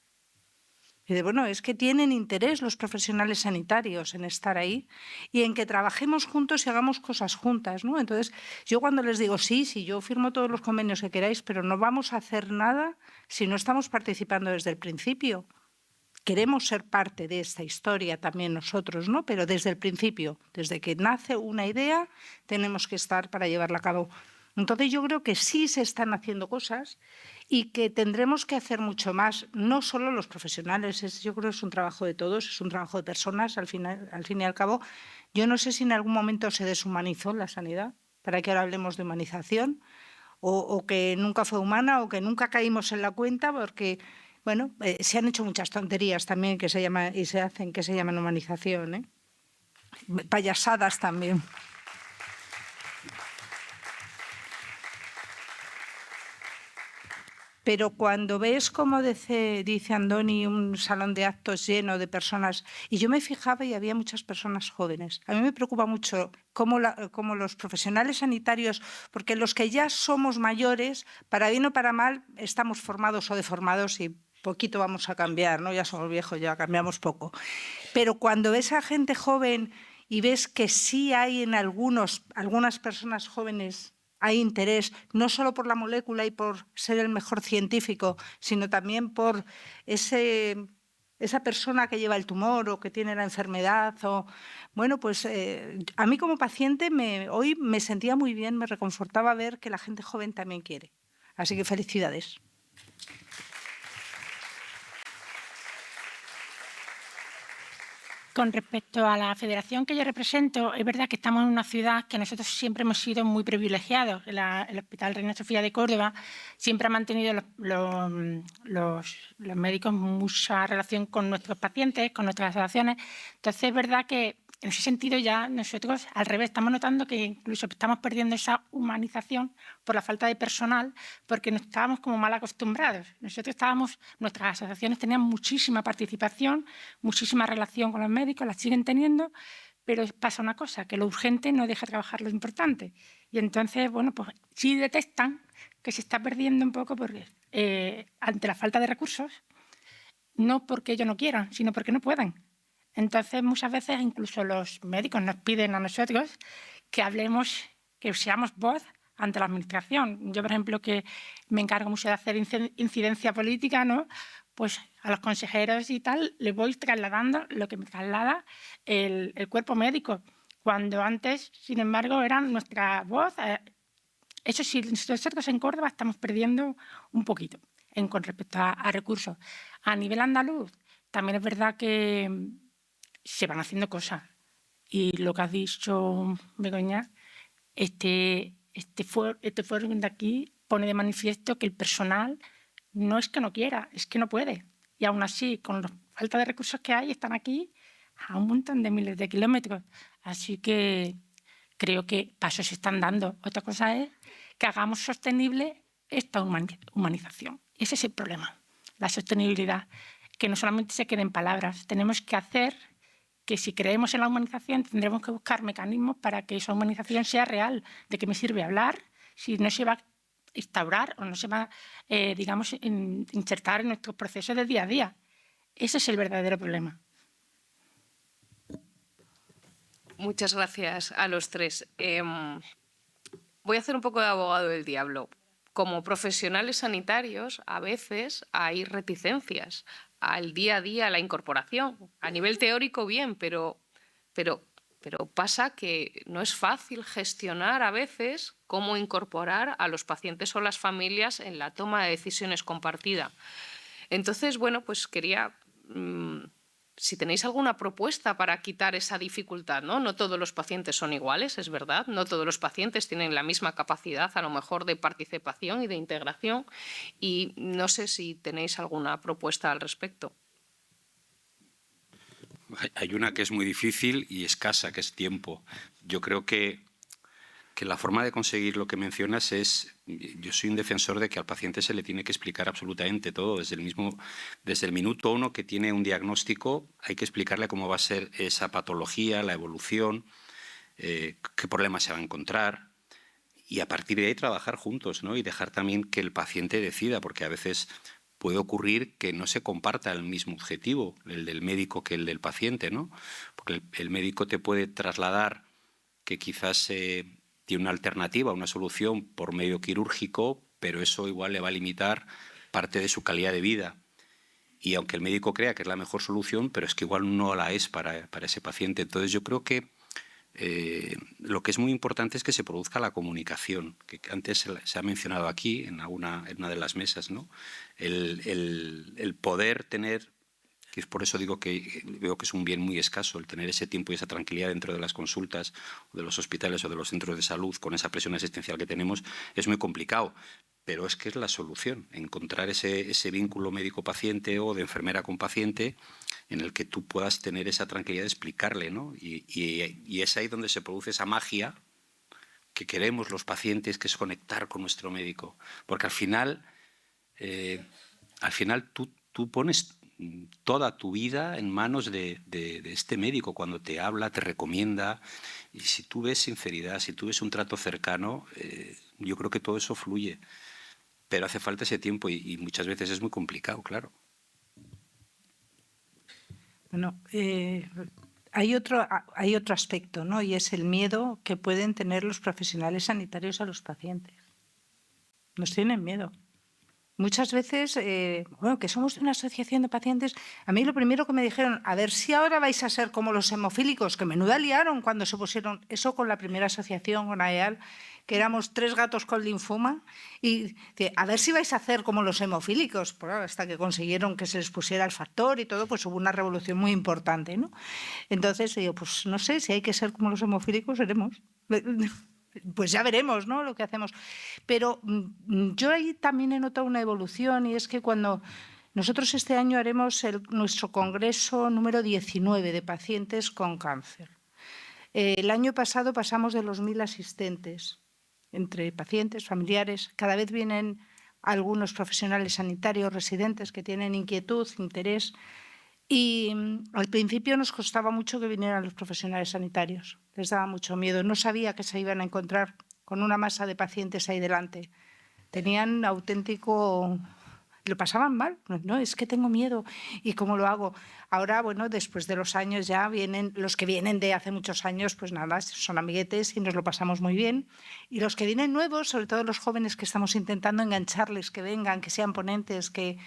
Y bueno, es que tienen interés los profesionales sanitarios en estar ahí y en que trabajemos juntos y hagamos cosas juntas, ¿no? Entonces, yo cuando les digo, sí, yo firmo todos los convenios que queráis, pero no vamos a hacer nada si no estamos participando desde el principio. Queremos ser parte de esta historia también nosotros, ¿no? Pero desde el principio, desde que nace una idea, tenemos que estar para llevarla a cabo. Entonces, yo creo que sí se están haciendo cosas y que tendremos que hacer mucho más, no solo los profesionales. Yo creo que es un trabajo de todos, es un trabajo de personas, al fin y al cabo. Yo no sé si en algún momento se deshumanizó la sanidad, para que ahora hablemos de humanización, o que nunca fue humana, o que nunca caímos en la cuenta, porque bueno, se han hecho muchas tonterías también que se llaman humanización, ¿eh? Payasadas también. Pero cuando ves, como dice Andoni, un salón de actos lleno de personas, y yo me fijaba y había muchas personas jóvenes. A mí me preocupa mucho cómo los profesionales sanitarios, porque los que ya somos mayores, para bien o para mal, estamos formados o deformados y poquito vamos a cambiar, ¿no? Ya somos viejos, ya cambiamos poco. Pero cuando ves a gente joven y ves que sí hay en algunas personas jóvenes, hay interés no solo por la molécula y por ser el mejor científico, sino también por esa persona que lleva el tumor o que tiene la enfermedad. Bueno, pues a mí como paciente hoy me sentía muy bien, me reconfortaba ver que la gente joven también quiere. Así que felicidades. Con respecto a la federación que yo represento, es verdad que estamos en una ciudad que nosotros siempre hemos sido muy privilegiados. El Hospital Reina Sofía de Córdoba siempre ha mantenido los médicos mucha relación con nuestros pacientes, con nuestras asociaciones. Entonces, es verdad que en ese sentido ya nosotros, al revés, estamos notando que incluso estamos perdiendo esa humanización por la falta de personal, porque nos estábamos como mal acostumbrados. Nuestras asociaciones tenían muchísima participación, muchísima relación con los médicos, las siguen teniendo, pero pasa una cosa, que lo urgente no deja trabajar lo importante. Y entonces, bueno, pues sí detectan que se está perdiendo un poco porque ante la falta de recursos, no porque ellos no quieran, sino porque no pueden. Entonces, muchas veces incluso los médicos nos piden a nosotros que hablemos, que seamos voz ante la administración. Yo, por ejemplo, que me encargo mucho de hacer incidencia política, ¿no? Pues a los consejeros y tal les voy trasladando lo que me traslada el cuerpo médico, cuando antes, sin embargo, eran nuestra voz. Eso sí, nosotros en Córdoba estamos perdiendo un poquito con respecto a recursos. A nivel andaluz, también es verdad que se van haciendo cosas. Y lo que has dicho, Begoña, este foro de aquí pone de manifiesto que el personal no es que no quiera, es que no puede. Y aún así, con la falta de recursos que hay, están aquí a un montón de miles de kilómetros. Así que creo que pasos se están dando. Otra cosa es que hagamos sostenible esta humanización. Ese es el problema, la sostenibilidad, que no solamente se quede en palabras. Tenemos que hacer que si creemos en la humanización tendremos que buscar mecanismos para que esa humanización sea real. ¿De qué me sirve hablar si no se va a instaurar o no se va, digamos, insertar en nuestros procesos del día a día? Ese es el verdadero problema. Muchas gracias a los tres. Voy a hacer un poco de abogado del diablo. Como profesionales sanitarios, a veces hay reticencias al día a día, a la incorporación. A nivel teórico, bien, pero pasa que no es fácil gestionar a veces cómo incorporar a los pacientes o las familias en la toma de decisiones compartida. Entonces, bueno, pues quería... si tenéis alguna propuesta para quitar esa dificultad, ¿no? No todos los pacientes son iguales, es verdad. No todos los pacientes tienen la misma capacidad, a lo mejor, de participación y de integración. Y no sé si tenéis alguna propuesta al respecto. Hay una que es muy difícil y escasa, que es tiempo. Yo creo que la forma de conseguir lo que mencionas es... Yo soy un defensor de que al paciente se le tiene que explicar absolutamente todo. Desde el minuto 1 que tiene un diagnóstico, hay que explicarle cómo va a ser esa patología, la evolución, qué problemas se va a encontrar. Y a partir de ahí trabajar juntos, ¿no? Y dejar también que el paciente decida, porque a veces puede ocurrir que no se comparta el mismo objetivo, el del médico, que el del paciente, ¿no? Porque el médico te puede trasladar que quizás tiene una alternativa, una solución por medio quirúrgico, pero eso igual le va a limitar parte de su calidad de vida. Y aunque el médico crea que es la mejor solución, pero es que igual no la es para ese paciente. Entonces yo creo que lo que es muy importante es que se produzca la comunicación, que antes se ha mencionado aquí en una de las mesas, ¿no? El poder tener, que es por eso digo que veo que es un bien muy escaso, el tener ese tiempo y esa tranquilidad dentro de las consultas, o de los hospitales o de los centros de salud, con esa presión asistencial que tenemos, es muy complicado. Pero es que es la solución, encontrar ese vínculo médico-paciente o de enfermera con paciente en el que tú puedas tener esa tranquilidad de explicarle, ¿no? Y es ahí donde se produce esa magia que queremos los pacientes, que es conectar con nuestro médico. Porque al final tú pones toda tu vida en manos de este médico. Cuando te habla, te recomienda. Y si tú ves sinceridad, si tú ves un trato cercano, yo creo que todo eso fluye. Pero hace falta ese tiempo y muchas veces es muy complicado, claro. Bueno, hay otro aspecto, ¿no? Y es el miedo que pueden tener los profesionales sanitarios a los pacientes. Nos tienen miedo. Muchas veces, que somos una asociación de pacientes, a mí lo primero que me dijeron, a ver si ahora vais a ser como los hemofílicos, que menuda liaron cuando se pusieron eso con la primera asociación, con AEAL, que éramos 3 gatos con linfoma, y a ver si vais a hacer como los hemofílicos, pues, hasta que consiguieron que se les pusiera el factor y todo, pues hubo una revolución muy importante, ¿no? Entonces, digo, pues no sé, si hay que ser como los hemofílicos, seremos. Pues ya veremos, ¿no?, lo que hacemos. Pero yo ahí también he notado una evolución, y es que cuando nosotros este año haremos nuestro congreso número 19 de pacientes con cáncer. El año pasado pasamos de los 1000 asistentes entre pacientes, familiares. Cada vez vienen algunos profesionales sanitarios residentes que tienen inquietud, interés. Y al principio nos costaba mucho que vinieran los profesionales sanitarios. Les daba mucho miedo. No sabía que se iban a encontrar con una masa de pacientes ahí delante. Tenían auténtico... lo pasaban mal. No, es que tengo miedo. ¿Y cómo lo hago? Ahora, bueno, después de los años ya vienen, los que vienen de hace muchos años, pues nada, son amiguetes y nos lo pasamos muy bien. Y los que vienen nuevos, sobre todo los jóvenes que estamos intentando engancharles, que vengan, que sean ponentes, que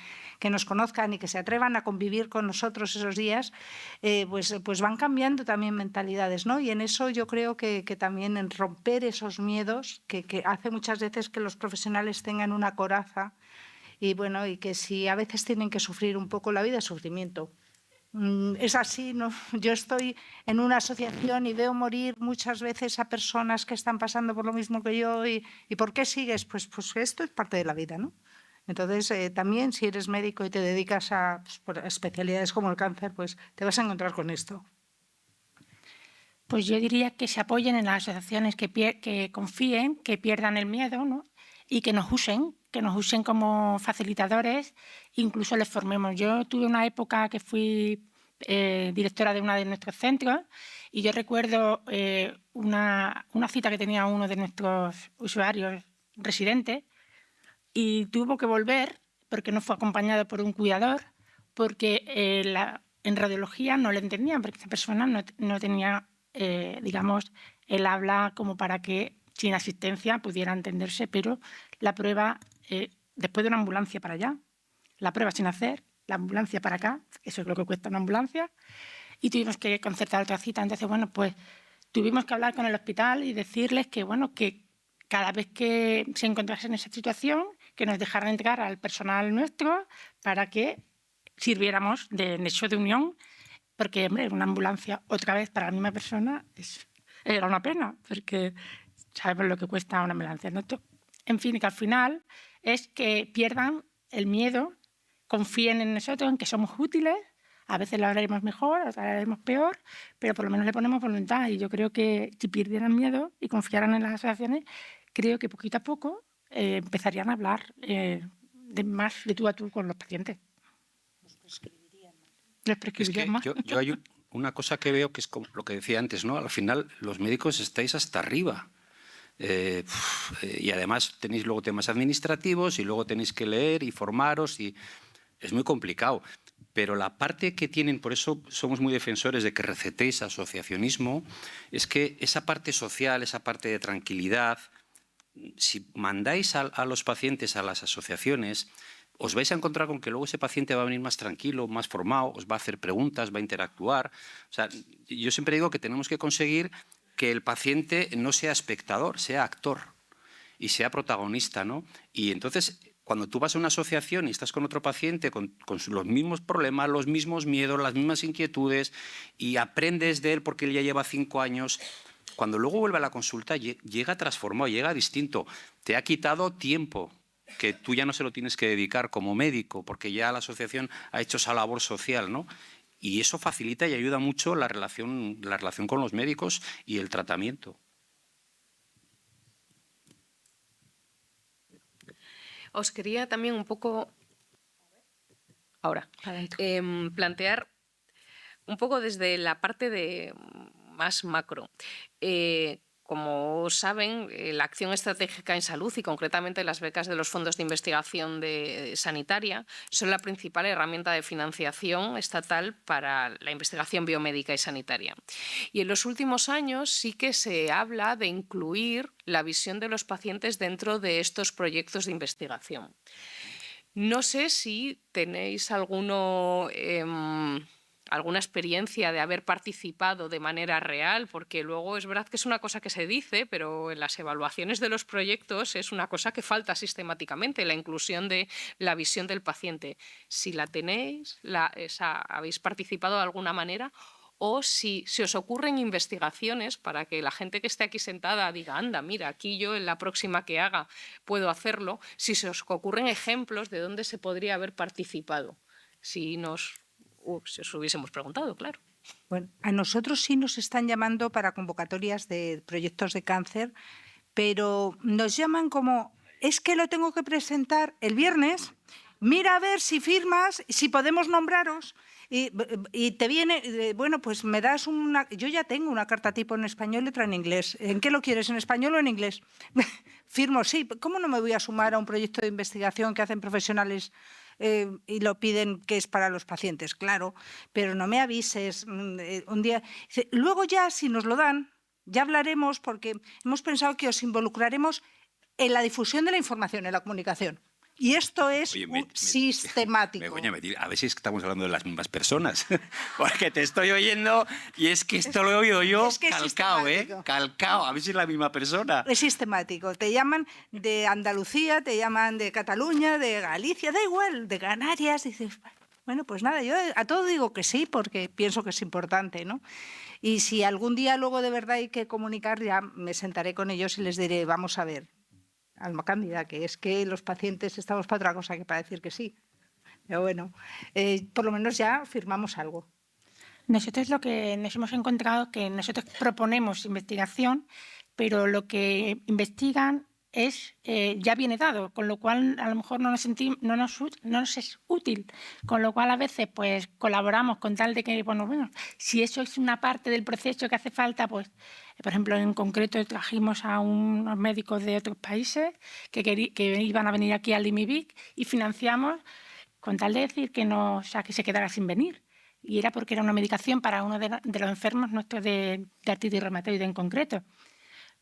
nos conozcan y que se atrevan a convivir con nosotros esos días, pues van cambiando también mentalidades, ¿no? Y en eso yo creo que también en romper esos miedos, que hace muchas veces que los profesionales tengan una coraza y, bueno, y que si a veces tienen que sufrir un poco, la vida es sufrimiento. Es así, ¿no? Yo estoy en una asociación y veo morir muchas veces a personas que están pasando por lo mismo que yo. ¿Y por qué sigues? Pues esto es parte de la vida, ¿no? Entonces, también si eres médico y te dedicas a especialidades como el cáncer, pues te vas a encontrar con esto. Pues yo diría que se apoyen en las asociaciones, que confíen, que pierdan el miedo, ¿no? Y que nos usen como facilitadores, incluso les formemos. Yo tuve una época que fui directora de uno de nuestros centros y yo recuerdo una cita que tenía uno de nuestros usuarios residentes y tuvo que volver porque no fue acompañado por un cuidador, porque en radiología no le entendían, porque esta persona no tenía, digamos, el habla como para que sin asistencia pudiera entenderse, pero la prueba, después de una ambulancia para allá, la prueba sin hacer, la ambulancia para acá, eso es lo que cuesta una ambulancia, y tuvimos que concertar otra cita. Entonces, bueno, pues tuvimos que hablar con el hospital y decirles que, bueno, que cada vez que se encontrasen en esa situación, que nos dejaran entregar al personal nuestro para que sirviéramos de nexo de unión, porque, hombre, una ambulancia otra vez para la misma persona era una pena, porque sabemos lo que cuesta una ambulancia, ¿no? En fin, que al final es que pierdan el miedo, confíen en nosotros, en que somos útiles. A veces lo haremos mejor, a veces lo haremos peor, pero por lo menos le ponemos voluntad. Y yo creo que si perdieran miedo y confiaran en las asociaciones, creo que poquito a poco empezarían a hablar más de tú a tú con los pacientes. Les prescribirían más. Yo hay una cosa que veo que es como lo que decía antes, ¿no? Al final los médicos estáis hasta arriba. Y además tenéis luego temas administrativos y luego tenéis que leer y formaros y es muy complicado. Pero la parte que tienen, por eso somos muy defensores de que recetéis asociacionismo, es que esa parte social, esa parte de tranquilidad, si mandáis a los pacientes a las asociaciones, os vais a encontrar con que luego ese paciente va a venir más tranquilo, más formado, os va a hacer preguntas, va a interactuar. O sea, yo siempre digo que tenemos que conseguir que el paciente no sea espectador, sea actor y sea protagonista, ¿no? Y entonces, cuando tú vas a una asociación y estás con otro paciente con los mismos problemas, los mismos miedos, las mismas inquietudes y aprendes de él porque él ya lleva 5 años, cuando luego vuelve a la consulta llega transformado, llega distinto. Te ha quitado tiempo que tú ya no se lo tienes que dedicar como médico porque ya la asociación ha hecho esa labor social, ¿no? Y eso facilita y ayuda mucho la relación con los médicos y el tratamiento. Os quería también un poco plantear un poco desde la parte más macro. Como saben, la acción estratégica en salud y concretamente las becas de los fondos de investigación sanitaria son la principal herramienta de financiación estatal para la investigación biomédica y sanitaria. Y en los últimos años sí que se habla de incluir la visión de los pacientes dentro de estos proyectos de investigación. No sé si tenéis alguna experiencia de haber participado de manera real, porque luego es verdad que es una cosa que se dice, pero en las evaluaciones de los proyectos es una cosa que falta sistemáticamente, la inclusión de la visión del paciente. Si la tenéis, ¿habéis participado de alguna manera? O si os ocurren investigaciones para que la gente que esté aquí sentada diga, anda, mira, aquí yo en la próxima que haga puedo hacerlo, si se os ocurren ejemplos de dónde se podría haber participado, si os hubiésemos preguntado, claro. Bueno, a nosotros sí nos están llamando para convocatorias de proyectos de cáncer, pero nos llaman como, es que lo tengo que presentar el viernes, mira a ver si firmas, si podemos nombraros. Y te viene, bueno, pues me das una... Yo ya tengo una carta tipo en español y otra en inglés. ¿En qué lo quieres, en español o en inglés? Firmo, sí. ¿Cómo no me voy a sumar a un proyecto de investigación que hacen profesionales y lo piden que es para los pacientes, claro, pero no me avises un día. Dice, luego ya, si nos lo dan, ya hablaremos porque hemos pensado que os involucraremos en la difusión de la información, en la comunicación. Y esto es sistemático. Begoña, a ver si estamos hablando de las mismas personas. Porque te estoy oyendo y es que esto lo he oído yo calcao, calcao. A ver si es la misma persona. Es sistemático. Te llaman de Andalucía, te llaman de Cataluña, de Galicia, da igual, de Canarias. Dices, bueno, pues nada, yo a todo digo que sí porque pienso que es importante, ¿no? Y si algún día luego de verdad hay que comunicar, ya me sentaré con ellos y les diré, vamos a ver, Alma Cándida, que es que los pacientes estamos para otra cosa que para decir que sí. Pero bueno, por lo menos ya firmamos algo. Nosotros lo que nos hemos encontrado que nosotros proponemos investigación, pero lo que investigan es ya viene dado, con lo cual a lo mejor no nos es útil, con lo cual a veces pues colaboramos con tal de que, bueno, si eso es una parte del proceso que hace falta, pues, por ejemplo, en concreto trajimos a unos médicos de otros países que iban a venir aquí al IMIBIC y financiamos con tal de decir que que se quedara sin venir. Y era porque era una medicación para uno de los enfermos nuestros de artritis reumatoide en concreto.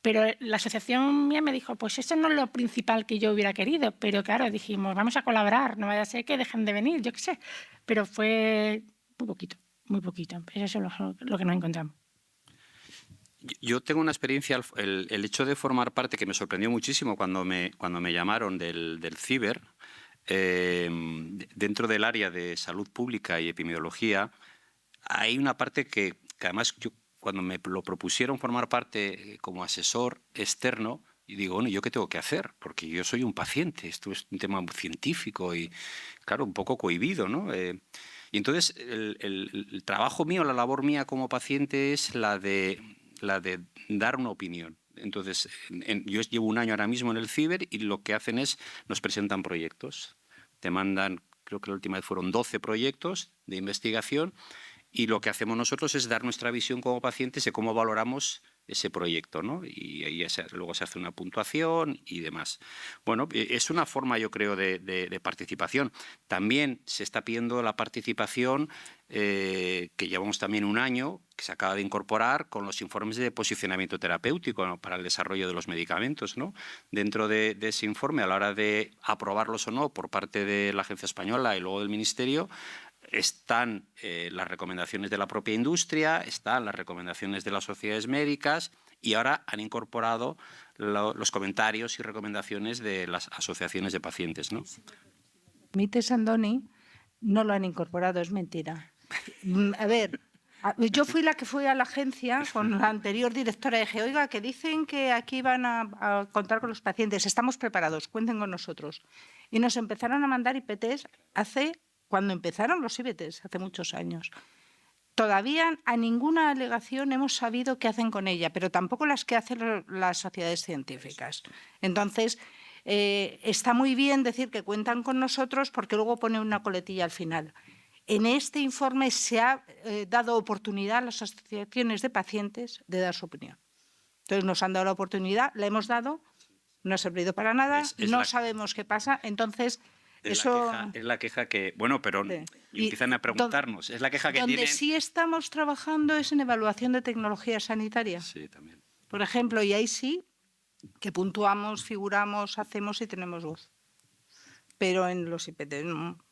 Pero la asociación mía me dijo, pues eso no es lo principal que yo hubiera querido, pero claro, dijimos, vamos a colaborar, no vaya a ser que dejen de venir, yo qué sé. Pero fue muy poquito. Eso es lo que nos encontramos. Yo tengo una experiencia, el hecho de formar parte, que me sorprendió muchísimo cuando me llamaron del CIBER, dentro del área de salud pública y epidemiología, hay una parte que además yo, cuando me lo propusieron formar parte como asesor externo, y digo, bueno, ¿yo qué tengo que hacer? Porque yo soy un paciente, esto es un tema científico y, claro, un poco cohibido, ¿no? Y entonces el trabajo mío, la labor mía como paciente es la de dar una opinión. Entonces, yo llevo un año ahora mismo en el CIBER y lo que hacen es, nos presentan proyectos. Te mandan, creo que la última vez fueron 12 proyectos de investigación, y lo que hacemos nosotros es dar nuestra visión como pacientes de cómo valoramos ese proyecto, ¿no? Y ahí luego se hace una puntuación y demás. Bueno, es una forma, yo creo, de participación. También se está pidiendo la participación, que llevamos también un año, que se acaba de incorporar con los informes de posicionamiento terapéutico, ¿no?, para el desarrollo de los medicamentos, ¿no? Dentro de ese informe, a la hora de aprobarlos o no por parte de la Agencia Española y luego del Ministerio, están las recomendaciones de la propia industria, están las recomendaciones de las sociedades médicas y ahora han incorporado los comentarios y recomendaciones de las asociaciones de pacientes, ¿no? Mites Andoni no lo han incorporado, es mentira. A ver, yo fui la que fui a la agencia con la anterior directora y dije, oiga, que dicen que aquí van a contar con los pacientes, estamos preparados, cuenten con nosotros. Y nos empezaron a mandar IPTs cuando empezaron los IBTs, hace muchos años. Todavía a ninguna alegación hemos sabido qué hacen con ella, pero tampoco las que hacen las sociedades científicas. Entonces, está muy bien decir que cuentan con nosotros porque luego pone una coletilla al final. En este informe se ha dado oportunidad a las asociaciones de pacientes de dar su opinión. Entonces, nos han dado la oportunidad, la hemos dado, no ha servido para nada, no sabemos qué pasa, entonces... Es la queja que, bueno, pero sí. Empiezan a preguntarnos, es la queja que donde tienen... sí estamos trabajando es en evaluación de tecnología sanitaria. Sí, también. Por ejemplo, y ahí sí que puntuamos, figuramos, hacemos y tenemos voz. Pero en los IPT no.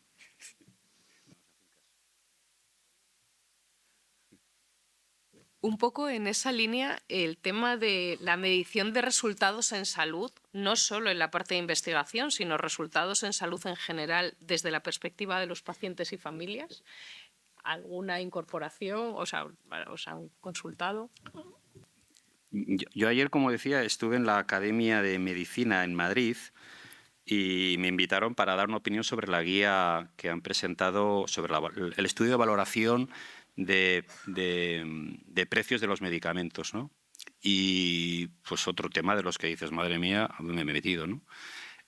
Un poco en esa línea, el tema de la medición de resultados en salud, no solo en la parte de investigación, sino resultados en salud en general desde la perspectiva de los pacientes y familias. ¿Alguna incorporación? ¿Os han consultado? Yo ayer, como decía, estuve en la Academia de Medicina en Madrid y me invitaron para dar una opinión sobre la guía que han presentado sobre el estudio de valoración de precios de los medicamentos, ¿no? Y pues otro tema de los que dices, madre mía, ¿a dónde me he metido, ¿no?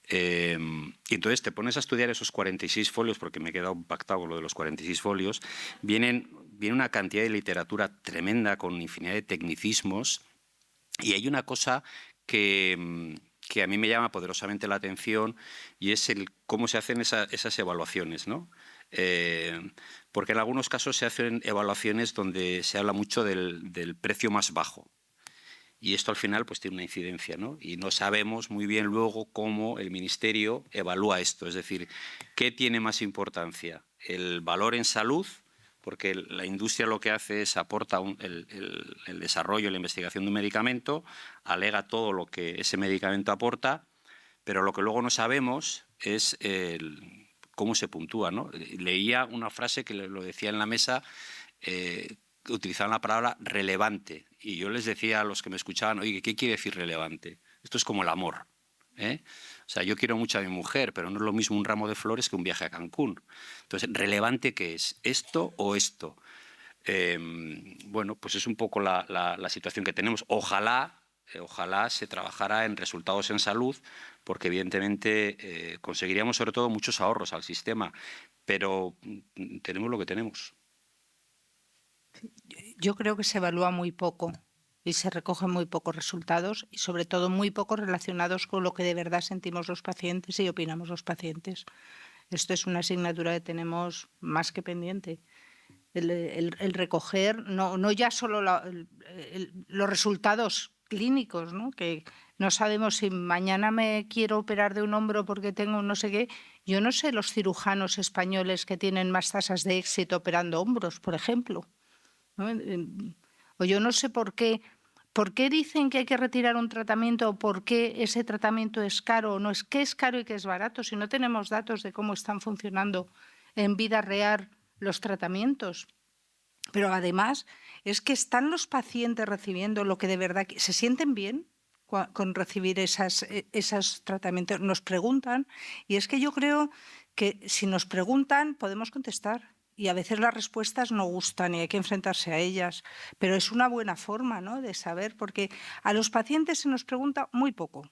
Y entonces te pones a estudiar esos 46 folios, porque me he quedado impactado con lo de los 46 folios, viene una cantidad de literatura tremenda con infinidad de tecnicismos, y hay una cosa que que a mí me llama poderosamente la atención y es el cómo se hacen esas evaluaciones, ¿no? Porque en algunos casos se hacen evaluaciones donde se habla mucho del precio más bajo. Y esto al final pues tiene una incidencia, ¿no? Y no sabemos muy bien luego cómo el Ministerio evalúa esto. Es decir, ¿qué tiene más importancia? ¿El valor en salud? Porque la industria lo que hace es aporta el desarrollo, la investigación de un medicamento, alega todo lo que ese medicamento aporta, pero lo que luego no sabemos es cómo se puntúa, ¿no? Leía una frase que lo decía en la mesa, utilizaban la palabra relevante. Y yo les decía a los que me escuchaban, oye, ¿qué quiere decir relevante? Esto es como el amor, ¿eh? O sea, yo quiero mucho a mi mujer, pero no es lo mismo un ramo de flores que un viaje a Cancún. Entonces, ¿relevante qué es? ¿Esto o esto? Bueno, pues es un poco la situación que tenemos. Ojalá se trabajara en resultados en salud, porque evidentemente conseguiríamos sobre todo muchos ahorros al sistema, pero tenemos lo que tenemos. Yo creo que se evalúa muy poco y se recogen muy pocos resultados y sobre todo muy pocos relacionados con lo que de verdad sentimos los pacientes y opinamos los pacientes. Esto es una asignatura que tenemos más que pendiente. El recoger no ya solo los resultados clínicos, ¿no? Que no sabemos si mañana me quiero operar de un hombro porque tengo no sé qué. Yo no sé los cirujanos españoles que tienen más tasas de éxito operando hombros, por ejemplo, ¿no? O yo no sé por qué dicen que hay que retirar un tratamiento o por qué ese tratamiento es caro o no es qué es caro y qué es barato si no tenemos datos de cómo están funcionando en vida real los tratamientos. Pero además es que están los pacientes recibiendo lo que de verdad se sienten bien con recibir esos tratamientos. Nos preguntan y es que yo creo que si nos preguntan podemos contestar. Y a veces las respuestas no gustan y hay que enfrentarse a ellas, pero es una buena forma, ¿no?, de saber, porque a los pacientes se nos pregunta muy poco,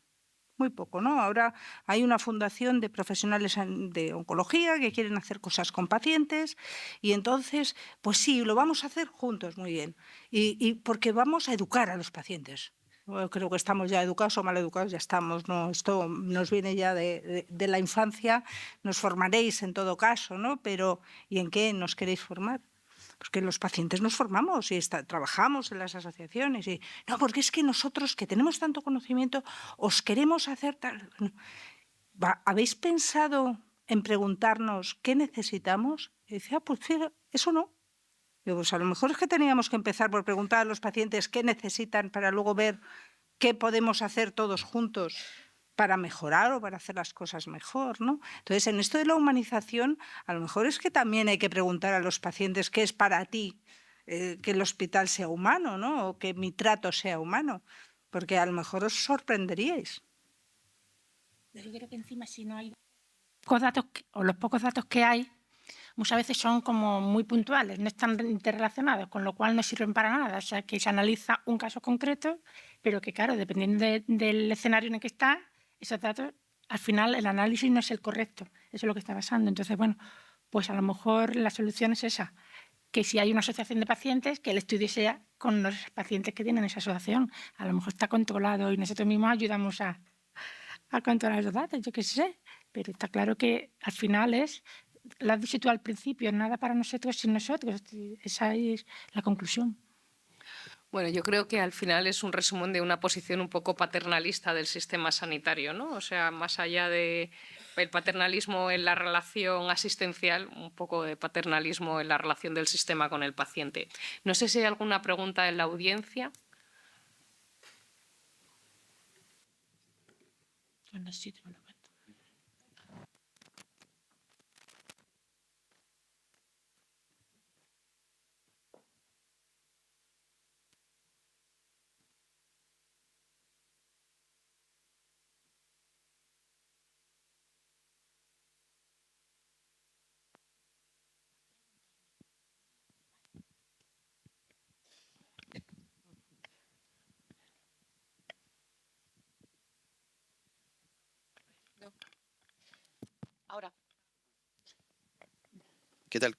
¿no? Ahora hay una fundación de profesionales de oncología que quieren hacer cosas con pacientes y entonces, pues sí, lo vamos a hacer juntos, muy bien, y porque vamos a educar a los pacientes. Yo creo que estamos ya educados o mal educados, ya estamos, ¿no? Esto nos viene ya de la infancia, nos formaréis en todo caso, ¿no? Pero ¿y en qué nos queréis formar? Porque los pacientes nos formamos y trabajamos en las asociaciones. Y no, porque es que nosotros que tenemos tanto conocimiento os queremos hacer tal. ¿Habéis pensado en preguntarnos qué necesitamos? Y decía, pues eso no. Digo, pues a lo mejor es que teníamos que empezar por preguntar a los pacientes qué necesitan para luego ver qué podemos hacer todos juntos para mejorar o para hacer las cosas mejor, ¿no? Entonces, en esto de la humanización, a lo mejor es que también hay que preguntar a los pacientes qué es para ti que el hospital sea humano, ¿no? O que mi trato sea humano, porque a lo mejor os sorprenderíais. Yo creo que encima si no hay pocos datos o los pocos datos que hay, muchas veces son como muy puntuales, no están interrelacionados, con lo cual no sirven para nada. O sea, que se analiza un caso concreto, pero que, claro, dependiendo del escenario en el que está, esos datos, al final el análisis no es el correcto. Eso es lo que está pasando. Entonces, bueno, pues a lo mejor la solución es esa, que si hay una asociación de pacientes, que el estudio sea con los pacientes que tienen esa asociación. A lo mejor está controlado y nosotros mismos ayudamos a controlar esos datos, yo qué sé. Pero está claro que al final es... Lo has dicho tú al principio, nada para nosotros sin nosotros. Esa es la conclusión. Bueno, yo creo que al final es un resumen de una posición un poco paternalista del sistema sanitario, ¿no? O sea, más allá del paternalismo en la relación asistencial, un poco de paternalismo en la relación del sistema con el paciente. No sé si hay alguna pregunta en la audiencia. Ahora. ¿Qué tal?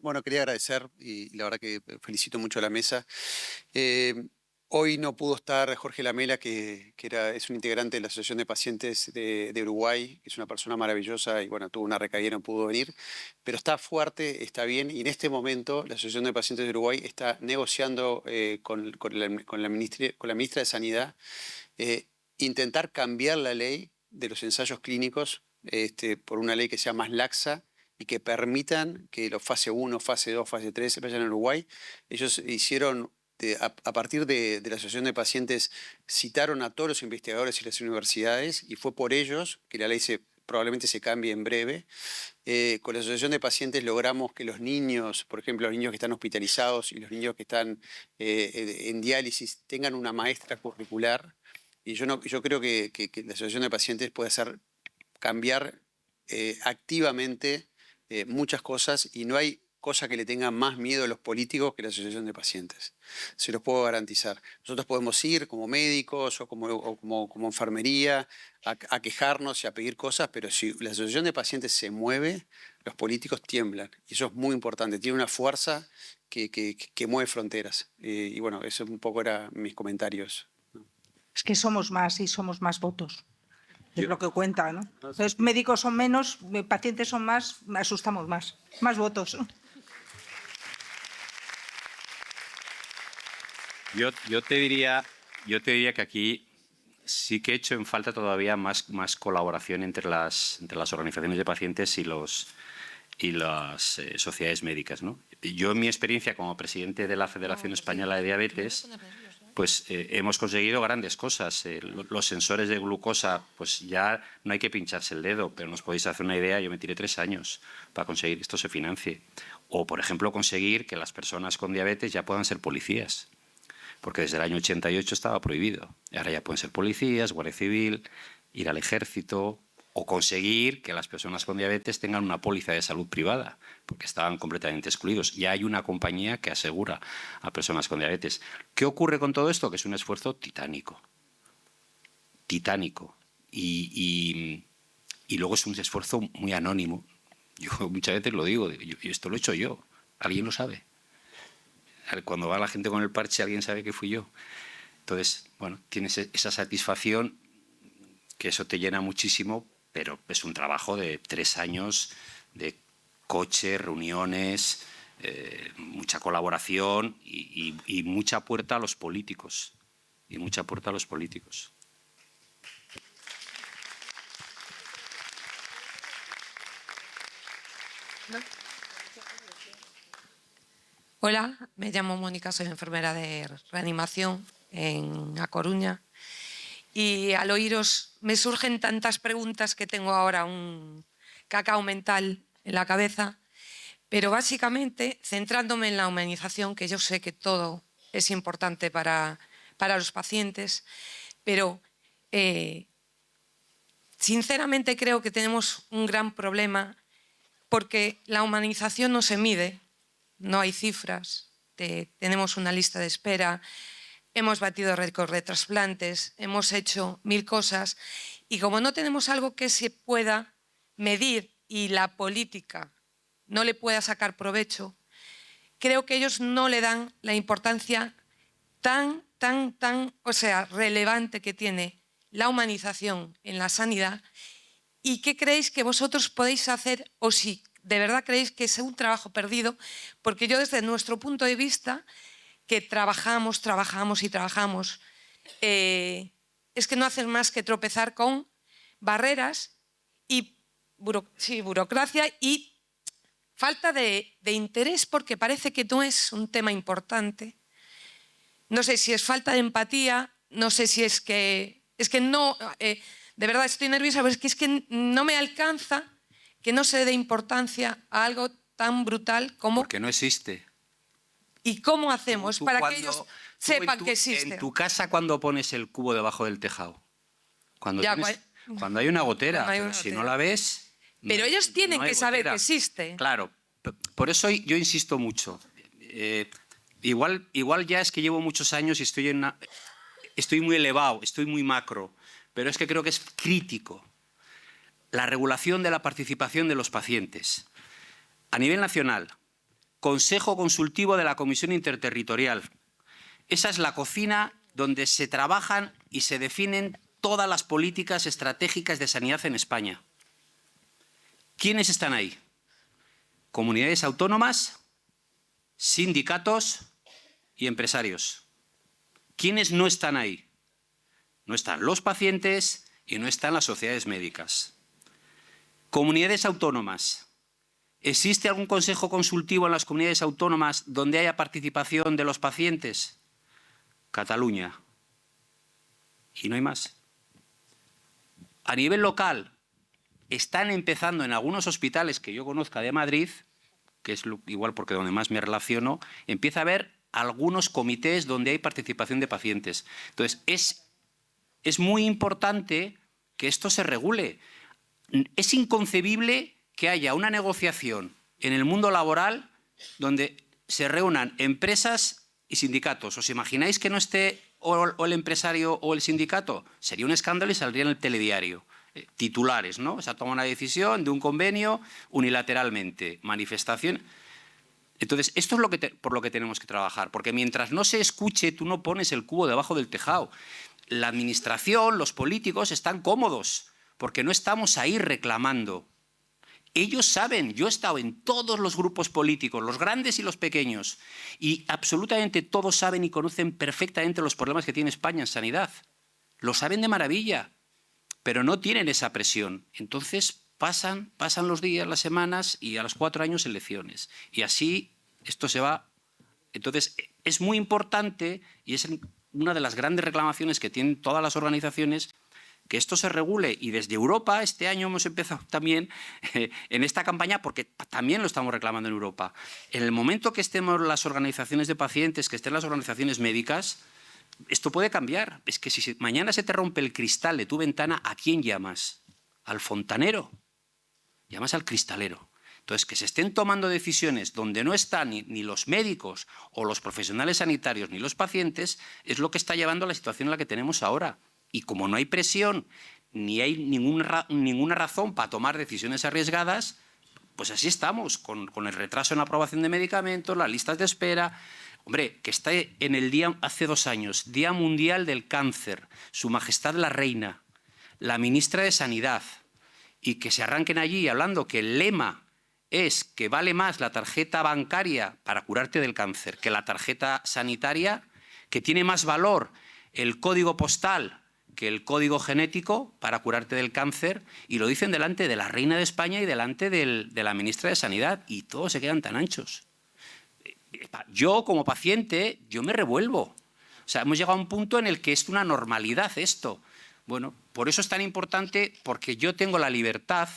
Bueno, quería agradecer y la verdad que felicito mucho a la mesa. Hoy no pudo estar Jorge Lamela, que es un integrante de la Asociación de Pacientes de Uruguay, que es una persona maravillosa y bueno, tuvo una recaída y no pudo venir, pero está fuerte, está bien, y en este momento la Asociación de Pacientes de Uruguay está negociando con la ministra de Sanidad intentar cambiar la ley de los ensayos clínicos por una ley que sea más laxa y que permitan que los fase 1, fase 2, fase 3 se vayan a Uruguay. Ellos hicieron... A partir de la Asociación de Pacientes, citaron a todos los investigadores y las universidades y fue por ellos que la ley probablemente se cambie en breve. Con la Asociación de Pacientes logramos que los niños, por ejemplo, los niños que están hospitalizados y los niños que están en diálisis, tengan una maestra curricular. Y yo creo que la Asociación de Pacientes puede cambiar activamente muchas cosas, y no hay cosa que le tenga más miedo a los políticos que la Asociación de Pacientes. Se los puedo garantizar. Nosotros podemos ir como médicos o como enfermería a quejarnos y a pedir cosas, pero si la Asociación de Pacientes se mueve, los políticos tiemblan. Y eso es muy importante. Tiene una fuerza que mueve fronteras. Y bueno, eso un poco eran mis comentarios. Es que somos más y somos más votos. Es lo que cuenta, ¿no? Entonces, médicos son menos, pacientes son más, asustamos más. Más votos. Yo te diría que aquí sí que he hecho en falta todavía más colaboración entre las organizaciones de pacientes y las sociedades médicas, ¿no? Yo, en mi experiencia como presidente de la Federación Española de Diabetes, pues hemos conseguido grandes cosas. Los sensores de glucosa, pues ya no hay que pincharse el dedo, pero nos podéis hacer una idea, yo me tiré 3 años para conseguir que esto se financie. O, por ejemplo, conseguir que las personas con diabetes ya puedan ser policías, porque desde el año 88 estaba prohibido. Y ahora ya pueden ser policías, guardia civil, ir al ejército, o conseguir que las personas con diabetes tengan una póliza de salud privada, porque estaban completamente excluidos. Ya hay una compañía que asegura a personas con diabetes. ¿Qué ocurre con todo esto? Que es un esfuerzo titánico. Titánico. Y luego es un esfuerzo muy anónimo. Yo muchas veces lo digo, esto lo he hecho yo. ¿Alguien lo sabe? Cuando va la gente con el parche, alguien sabe que fui yo. Entonces, bueno, tienes esa satisfacción, que eso te llena muchísimo, pero es un trabajo de 3 años de coche, reuniones, mucha colaboración y mucha puerta a los políticos. Y mucha puerta a los políticos. Hola, me llamo Mónica, soy enfermera de reanimación en A Coruña. Y al oíros me surgen tantas preguntas que tengo ahora un cacao mental en la cabeza, pero básicamente centrándome en la humanización, que yo sé que todo es importante para los pacientes, pero sinceramente creo que tenemos un gran problema porque la humanización no se mide, no hay cifras, tenemos una lista de espera. Hemos batido récords de trasplantes, hemos hecho 1000 cosas y como no tenemos algo que se pueda medir y la política no le pueda sacar provecho, creo que ellos no le dan la importancia tan relevante que tiene la humanización en la sanidad. ¿Y qué creéis que vosotros podéis hacer, o si de verdad creéis que es un trabajo perdido? Porque yo, desde nuestro punto de vista, que trabajamos y trabajamos, es que no hacen más que tropezar con barreras y burocracia y falta de interés, porque parece que no es un tema importante. No sé si es falta de empatía, no sé si es que no, de verdad estoy nerviosa, pero es que no me alcanza que no se dé importancia a algo tan brutal como... Porque no existe. ¿Y cómo hacemos para que ellos sepan que existe? En tu casa, ¿cuándo pones el cubo debajo del tejado? Cuando hay una gotera. Si no la ves... Pero ellos tienen que saber que existe. Claro. Por eso yo insisto mucho. Igual ya es que llevo muchos años y estoy muy elevado, estoy muy macro, pero es que creo que es crítico la regulación de la participación de los pacientes. A nivel nacional, Consejo Consultivo de la Comisión Interterritorial. Esa es la cocina donde se trabajan y se definen todas las políticas estratégicas de sanidad en España. ¿Quiénes están ahí? Comunidades autónomas, sindicatos y empresarios. ¿Quiénes no están ahí? No están los pacientes y no están las sociedades médicas. Comunidades autónomas. ¿Existe algún consejo consultivo en las comunidades autónomas donde haya participación de los pacientes? Cataluña. Y no hay más. A nivel local, están empezando en algunos hospitales que yo conozca de Madrid, que es igual porque donde más me relaciono, empieza a haber algunos comités donde hay participación de pacientes. Entonces, es muy importante que esto se regule. Es inconcebible que haya una negociación en el mundo laboral donde se reúnan empresas y sindicatos. ¿Os imagináis que no esté o el empresario o el sindicato? Sería un escándalo y saldría en el telediario. Titulares, ¿no? Se ha tomado una decisión de un convenio unilateralmente, manifestación. Entonces, esto es por lo que tenemos que trabajar, porque mientras no se escuche, tú no pones el cubo debajo del tejado. La administración, los políticos están cómodos, porque no estamos ahí reclamando. Ellos saben, yo he estado en todos los grupos políticos, los grandes y los pequeños, y absolutamente todos saben y conocen perfectamente los problemas que tiene España en sanidad. Lo saben de maravilla, pero no tienen esa presión. Entonces pasan los días, las semanas y a los 4 años elecciones. Y así esto se va. Entonces es muy importante y es una de las grandes reclamaciones que tienen todas las organizaciones que esto se regule. Y desde Europa este año hemos empezado también en esta campaña porque también lo estamos reclamando en Europa. En el momento que estemos las organizaciones de pacientes, que estén las organizaciones médicas, esto puede cambiar. Es que si mañana se te rompe el cristal de tu ventana, ¿a quién llamas? ¿Al fontanero? Llamas al cristalero. Entonces, que se estén tomando decisiones donde no están ni los médicos o los profesionales sanitarios ni los pacientes es lo que está llevando a la situación en la que tenemos ahora. Y como no hay presión ni hay ninguna razón para tomar decisiones arriesgadas, pues así estamos, con el retraso en la aprobación de medicamentos, las listas de espera. Hombre, que está en el día, hace 2 años, Día Mundial del Cáncer, Su Majestad la Reina, la ministra de Sanidad, y que se arranquen allí hablando que el lema es que vale más la tarjeta bancaria para curarte del cáncer que la tarjeta sanitaria, que tiene más valor el código postal que el código genético para curarte del cáncer, y lo dicen delante de la Reina de España y delante de la ministra de Sanidad, y todos se quedan tan anchos. Yo, como paciente, yo me revuelvo. O sea, hemos llegado a un punto en el que es una normalidad esto. Bueno, por eso es tan importante, porque yo tengo la libertad,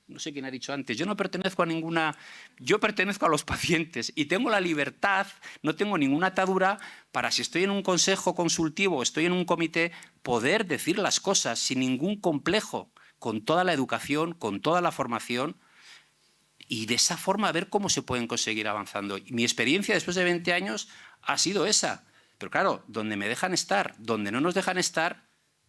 no sé quién ha dicho antes, yo no pertenezco a ninguna, yo pertenezco a los pacientes y tengo la libertad, no tengo ninguna atadura para, si estoy en un consejo consultivo, estoy en un comité, poder decir las cosas sin ningún complejo, con toda la educación, con toda la formación, y de esa forma ver cómo se pueden conseguir avanzando. Y mi experiencia después de 20 años ha sido esa. Pero claro, donde me dejan estar, donde no nos dejan estar,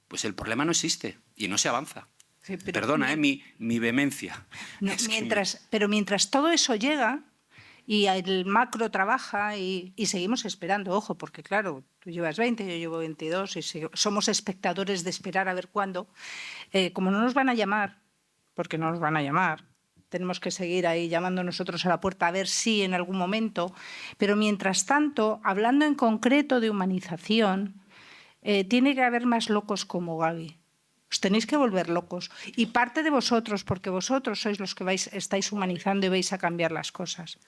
pues el problema no existe y no se avanza. Sí, perdona, mi vehemencia. No, pero mientras todo eso llega y el macro trabaja y seguimos esperando, ojo, porque claro, tú llevas 20, yo llevo 22 y somos espectadores de esperar a ver cuándo. Como no nos van a llamar, porque no nos van a llamar, tenemos que seguir ahí llamando nosotros a la puerta a ver si en algún momento. Pero mientras tanto, hablando en concreto de humanización, tiene que haber más locos como Gaby. Os tenéis que volver locos. Y parte de vosotros, porque vosotros sois los que estáis humanizando y vais a cambiar las cosas.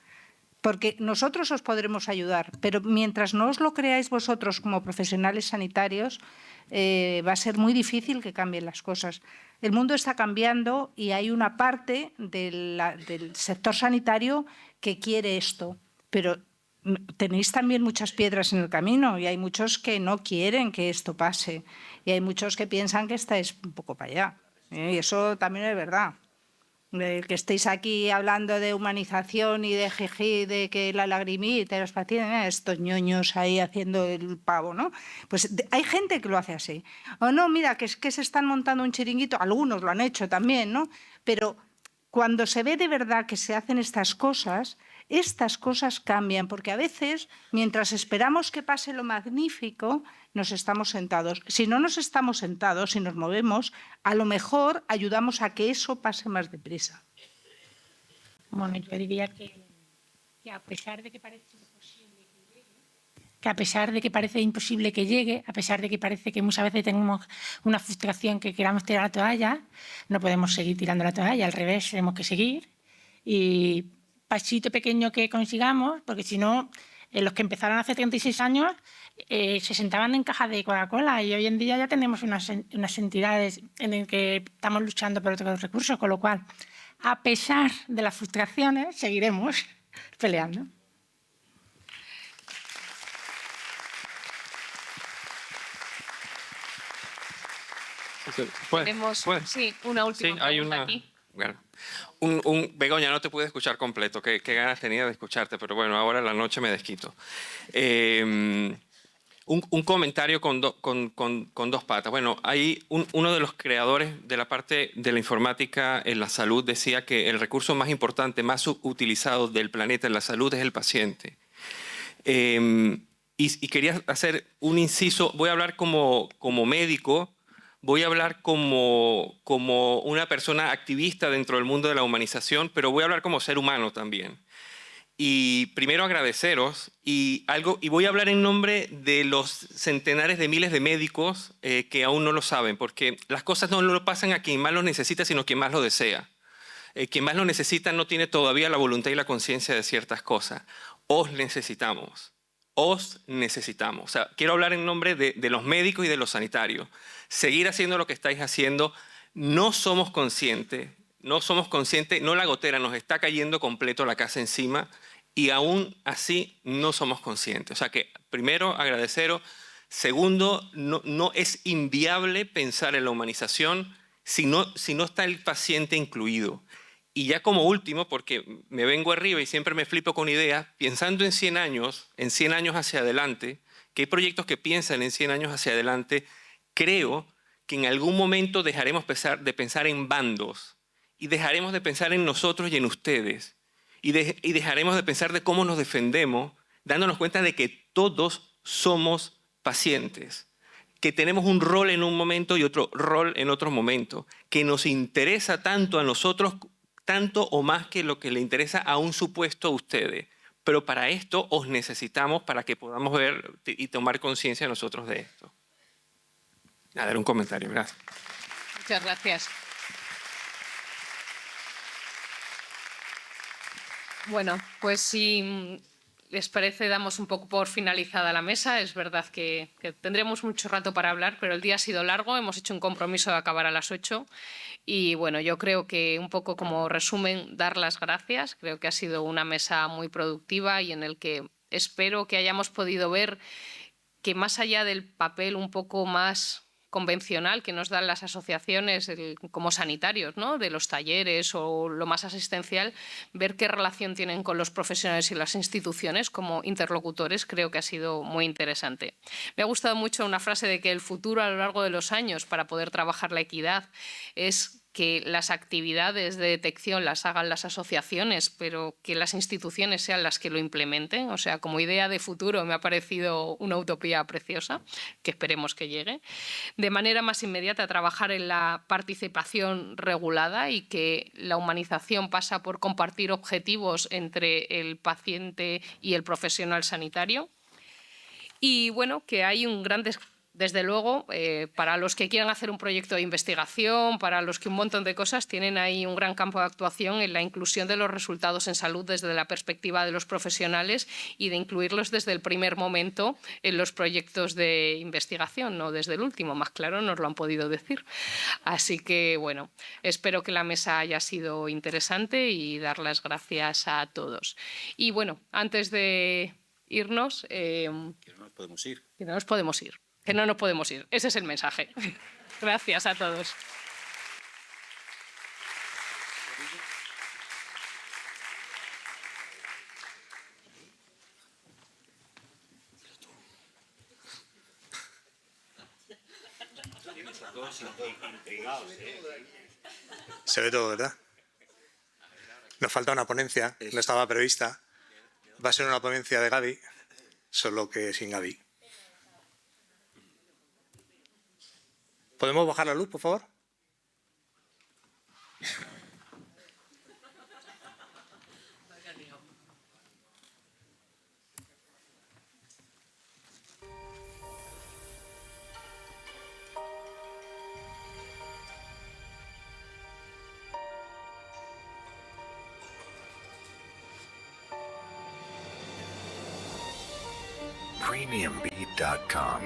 Porque nosotros os podremos ayudar, pero mientras no os lo creáis vosotros como profesionales sanitarios, va a ser muy difícil que cambien las cosas. El mundo está cambiando y hay una parte del sector sanitario que quiere esto, pero tenéis también muchas piedras en el camino y hay muchos que no quieren que esto pase y hay muchos que piensan que estáis un poco para allá. Y eso también es verdad. Que estéis aquí hablando de humanización y de jeje, de que la lagrimita, los pacientes, estos ñoños ahí haciendo el pavo, ¿no? Pues hay gente que lo hace así. O no, mira, que se están montando un chiringuito, algunos lo han hecho también, ¿no? Pero cuando se ve de verdad que se hacen estas cosas, Estas cosas cambian, porque a veces, mientras esperamos que pase lo magnífico, nos estamos sentados. Si no nos estamos sentados, si nos movemos, a lo mejor ayudamos a que eso pase más deprisa. Bueno, yo diría que a pesar de que parece imposible que llegue, a pesar de que parece que muchas veces tenemos una frustración que queramos tirar la toalla, no podemos seguir tirando la toalla, al revés, tenemos que seguir. Y pasito pequeño que consigamos, porque si no, los que empezaron hace 36 años se sentaban en cajas de Coca-Cola y hoy en día ya tenemos unas entidades en las que estamos luchando por otros recursos, con lo cual, a pesar de las frustraciones, seguiremos peleando. Tenemos una última pregunta aquí. Bueno, Begoña, no te pude escuchar completo. Qué ganas tenía de escucharte, pero bueno, ahora en la noche me desquito. Un comentario con dos patas. Bueno, uno de los creadores de la parte de la informática en la salud decía que el recurso más importante, más utilizado del planeta en la salud es el paciente. Y quería hacer un inciso. Voy a hablar como médico. Voy a hablar como una persona activista dentro del mundo de la humanización, pero voy a hablar como ser humano también. Y primero agradeceros y voy a hablar en nombre de los centenares de miles de médicos que aún no lo saben, porque las cosas no lo pasan a quien más lo necesita, sino quien más lo desea. Quien más lo necesita no tiene todavía la voluntad y la conciencia de ciertas cosas. Os necesitamos. Os necesitamos. O sea, quiero hablar en nombre de los médicos y de los sanitarios. Seguir haciendo lo que estáis haciendo. No somos conscientes, no la gotera, nos está cayendo completo la casa encima y aún así no somos conscientes. O sea que, primero, agradeceros. Segundo, no es inviable pensar en la humanización si no está el paciente incluido. Y ya como último, porque me vengo arriba y siempre me flipo con ideas, pensando en 100 años hacia adelante, que hay proyectos que piensan en 100 años hacia adelante, creo que en algún momento dejaremos de pensar en bandos y dejaremos de pensar en nosotros y en ustedes y dejaremos de pensar de cómo nos defendemos, dándonos cuenta de que todos somos pacientes, que tenemos un rol en un momento y otro rol en otro momento, que nos interesa tanto a nosotros, tanto o más que lo que le interesa a un supuesto a ustedes. Pero para esto os necesitamos para que podamos ver y tomar conciencia nosotros de esto. Nada, era un comentario. Gracias. Muchas gracias. Bueno, pues si les parece, damos un poco por finalizada la mesa. Es verdad que tendremos mucho rato para hablar, pero el día ha sido largo. Hemos hecho un compromiso de acabar a las 8. Y bueno, yo creo que un poco como resumen, dar las gracias. Creo que ha sido una mesa muy productiva y en el que espero que hayamos podido ver que más allá del papel un poco más convencional que nos dan las asociaciones como sanitarios, ¿no?, de los talleres o lo más asistencial, ver qué relación tienen con los profesionales y las instituciones como interlocutores, creo que ha sido muy interesante. Me ha gustado mucho una frase de que el futuro a lo largo de los años para poder trabajar la equidad es que las actividades de detección las hagan las asociaciones, pero que las instituciones sean las que lo implementen. O sea, como idea de futuro me ha parecido una utopía preciosa, que esperemos que llegue. De manera más inmediata, trabajar en la participación regulada y que la humanización pasa por compartir objetivos entre el paciente y el profesional sanitario. Y bueno, que hay un gran desde luego, para los que quieran hacer un proyecto de investigación, para los que un montón de cosas, tienen ahí un gran campo de actuación en la inclusión de los resultados en salud desde la perspectiva de los profesionales y de incluirlos desde el primer momento en los proyectos de investigación, no desde el último, más claro nos lo han podido decir. Así que, bueno, espero que la mesa haya sido interesante y dar las gracias a todos. Y bueno, antes de irnos... Que no nos podemos ir. Que no nos podemos ir. Que no nos podemos ir. Ese es el mensaje. Gracias a todos. Se ve todo, ¿verdad? Nos falta una ponencia, no estaba prevista. Va a ser una ponencia de Gaby, solo que sin Gaby. ¿Podemos bajar la luz, por favor? PremiumBeat.com.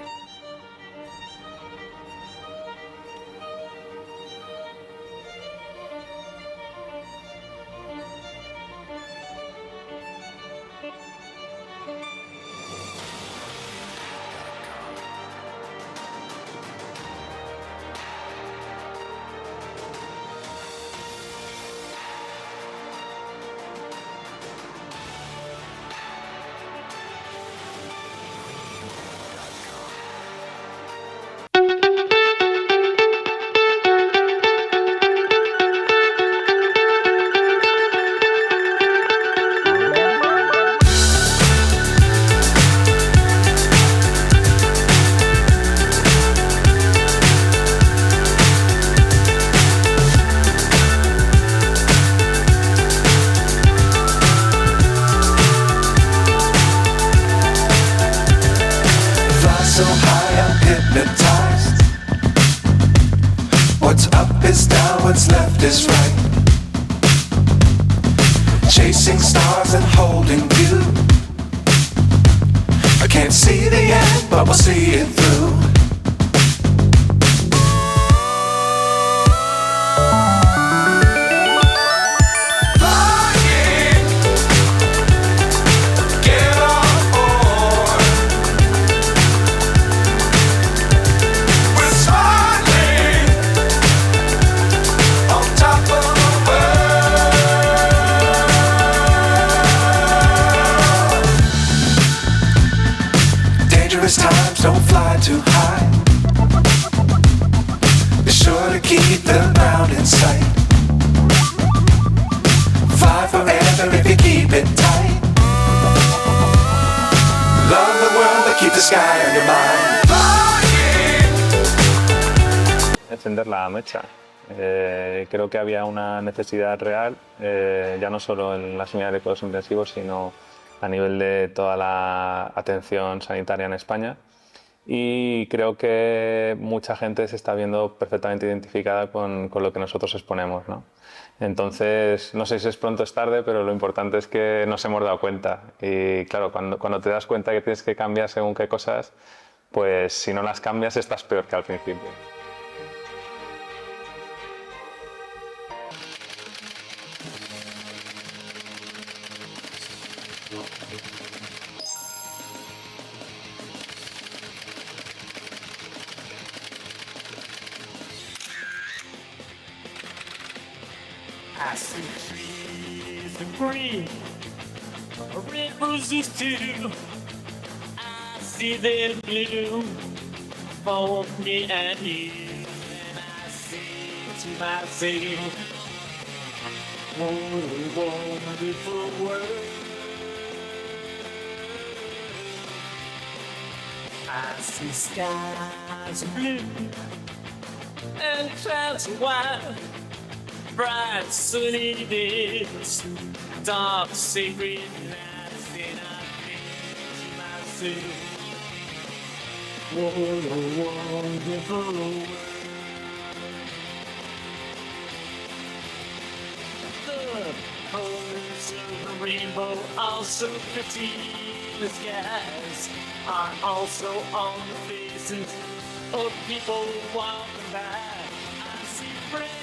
So high I'm hypnotized. What's up is down, what's left is right. Chasing stars and holding you. I can't see the end, but we'll see it through. Times don't fly too high. Be sure to keep the ground in sight. Fly forever if you keep it tight. Love the world but keep the sky on your mind. Encender la mecha. Creo que había una necesidad real, ya no solo en las unidades de cuidados intensivos, sino a nivel de toda la atención sanitaria en España, y creo que mucha gente se está viendo perfectamente identificada con lo que nosotros exponemos, ¿no? Entonces, no sé si es pronto o es tarde, pero lo importante es que nos hemos dado cuenta, y claro, cuando te das cuenta que tienes que cambiar según qué cosas, pues si no las cambias estás peor que al principio. I see trees of green, red roses too. I see them blue for me and you. And I say to myself, what a wonderful world. I see skies of blue and clouds of white. Bright sunny days, dark sacred nights, and I think to myself, what a wonderful world. The colors of the rainbow are so pretty. The skies are also on the faces of people walking by. I see friends.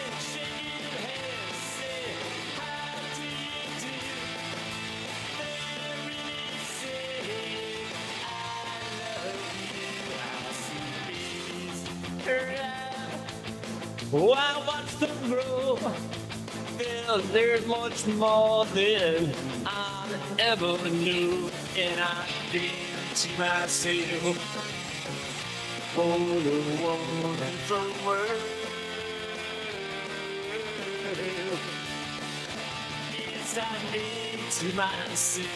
Oh, I watch them grow. Well, there's much more than I ever knew. And I think to myself, what a wonderful world. Yes, I think to myself,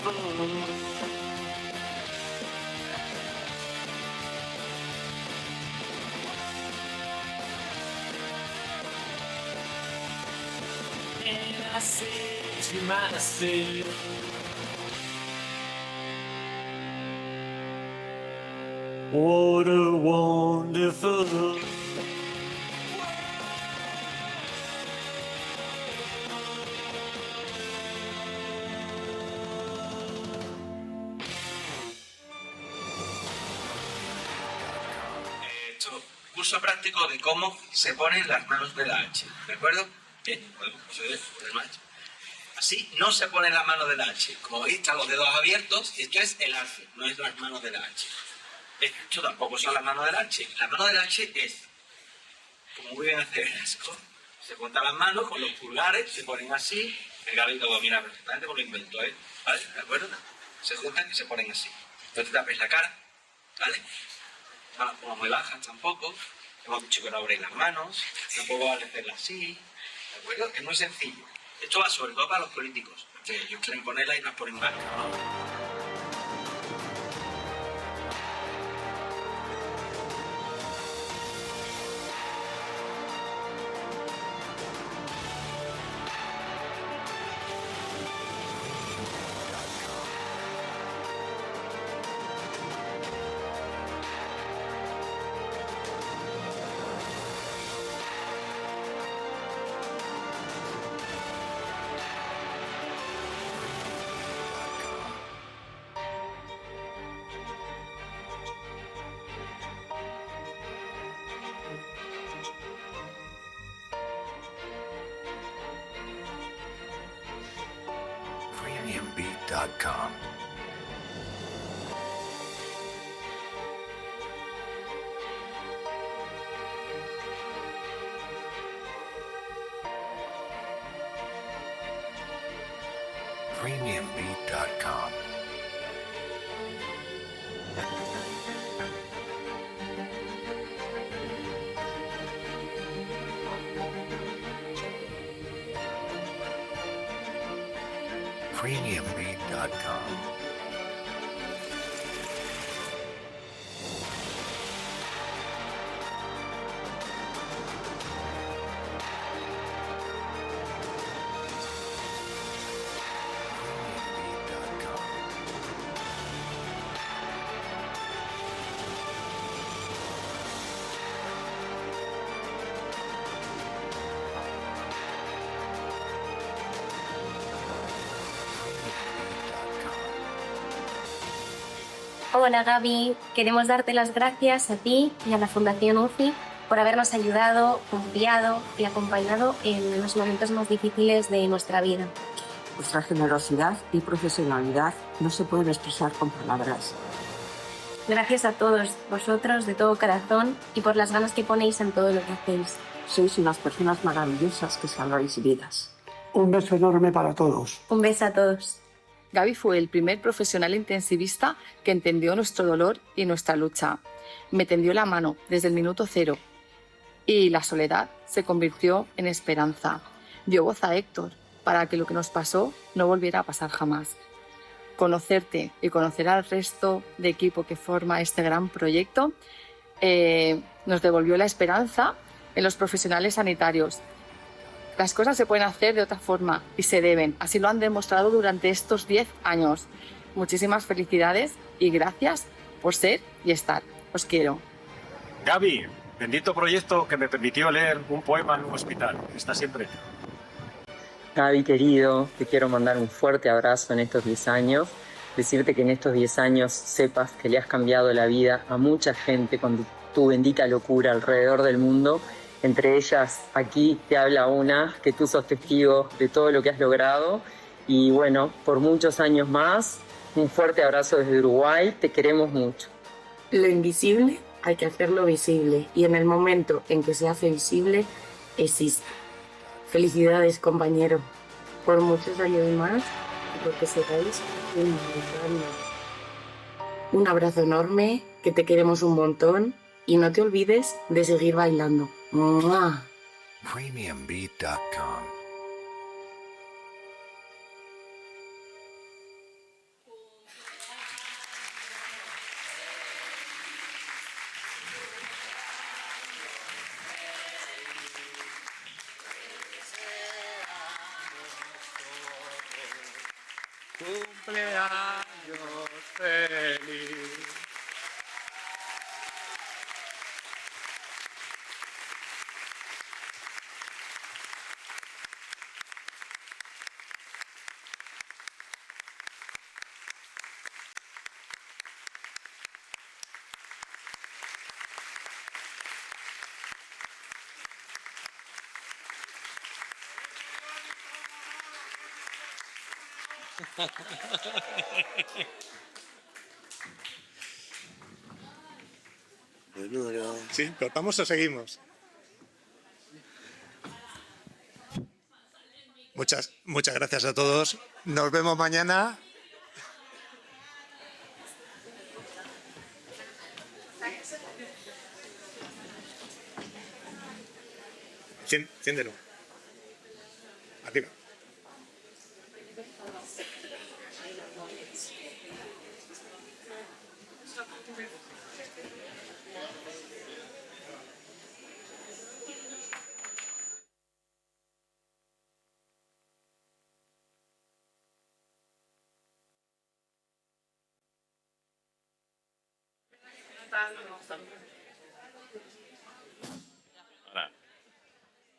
wonderful. And I say to myself, what a wonderful. Curso práctico de cómo se ponen las manos de la H, ¿de acuerdo? Bien, podemos proceder por el macho. Así no se ponen las manos de la H. Como veis, están los dedos abiertos y esto es el alce, no es las manos de la H. Esto tampoco son las manos de la H. La mano de la H es, como muy bien hace Velasco, se juntan las manos con los pulgares, se ponen así, el Gaby lo domina perfectamente, como lo invento, ¿eh? ¿Vale? ¿De acuerdo? Se juntan y se ponen así. No te tapes la cara, ¿vale? No las pongas muy bajas tampoco. Hemos dicho que no abréis las manos, tampoco vale hacerlas así, ¿de acuerdo? Es muy sencillo. Esto va sobre todo para los políticos, que ellos quieren ponerla y las ponen mal, ¿no? Premiumbeat.com. Premiumbeat.com. Premiumbeat.com. Hola Gaby, queremos darte las gracias a ti y a la Fundación UCI por habernos ayudado, confiado y acompañado en los momentos más difíciles de nuestra vida. Vuestra generosidad y profesionalidad no se pueden expresar con palabras. Gracias a todos vosotros de todo corazón y por las ganas que ponéis en todo lo que hacéis. Sois unas personas maravillosas que salváis vidas. Un beso enorme para todos. Un beso a todos. Gaby fue el primer profesional intensivista que entendió nuestro dolor y nuestra lucha. Me tendió la mano desde el minuto cero y la soledad se convirtió en esperanza. Dio voz a Héctor para que lo que nos pasó no volviera a pasar jamás. Conocerte y conocer al resto de equipo que forma este gran proyecto nos devolvió la esperanza en los profesionales sanitarios. Las cosas se pueden hacer de otra forma y se deben. Así lo han demostrado durante estos 10 años. Muchísimas felicidades y gracias por ser y estar. Os quiero. Gaby, bendito proyecto que me permitió leer un poema en un hospital. Está siempre. Gaby, querido, te quiero mandar un fuerte abrazo en estos 10 años. Decirte que en estos 10 años sepas que le has cambiado la vida a mucha gente con tu bendita locura alrededor del mundo. Entre ellas, aquí te habla una, que tú sos testigo de todo lo que has logrado. Y bueno, por muchos años más, un fuerte abrazo desde Uruguay, te queremos mucho. Lo invisible hay que hacerlo visible y en el momento en que se hace visible, existe. Felicidades, compañero, por muchos años más y porque seáis un montón. Un abrazo enorme, que te queremos un montón y no te olvides de seguir bailando. ¡Mua! Premiumbeat.com. Cumpleaños feliz. ¿Sí? ¿Cortamos o seguimos? Muchas gracias a todos. Nos vemos mañana. Enciéndelo. Arriba.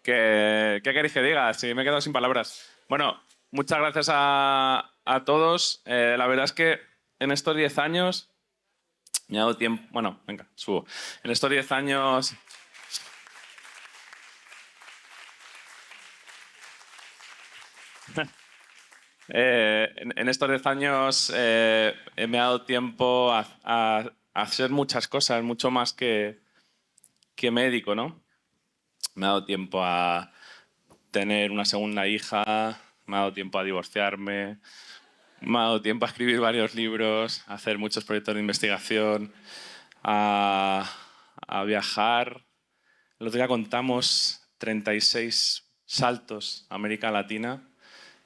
¿Qué queréis que diga? Si me he quedado sin palabras. Bueno, muchas gracias a todos. La verdad es que en estos 10 años me ha dado tiempo... Bueno, venga, subo. En estos 10 años... en estos 10 años me ha dado tiempo a hacer muchas cosas, mucho más que médico, ¿no? Me ha dado tiempo a tener una segunda hija, me ha dado tiempo a divorciarme, me ha dado tiempo a escribir varios libros, a hacer muchos proyectos de investigación, a viajar. El otro día contamos 36 saltos a América Latina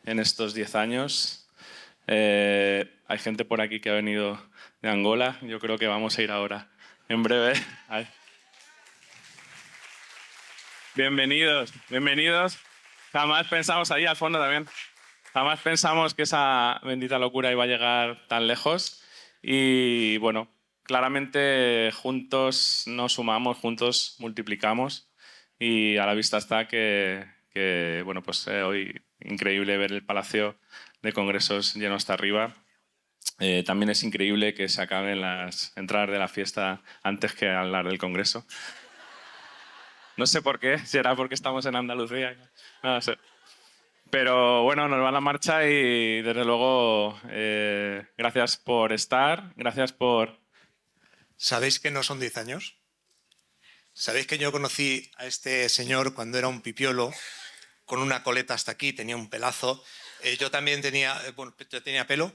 en estos 10 años. Hay gente por aquí que ha venido de Angola. Yo creo que vamos a ir ahora, en breve. Bienvenidos, bienvenidos. Jamás pensamos, ahí al fondo también, jamás pensamos que esa bendita locura iba a llegar tan lejos. Y bueno, claramente juntos nos sumamos, juntos multiplicamos. Y a la vista está que bueno, pues hoy increíble ver el Palacio de Congresos lleno hasta arriba. También es increíble que se acaben las entradas de la fiesta antes que hablar del Congreso. No sé por qué, será porque estamos en Andalucía. No sé. Pero bueno, nos va la marcha y desde luego gracias por estar, gracias por... ¿Sabéis que no son 10 años? ¿Sabéis que yo conocí a este señor cuando era un pipiolo, con una coleta hasta aquí, tenía un pelazo? Yo también tenía, yo tenía pelo.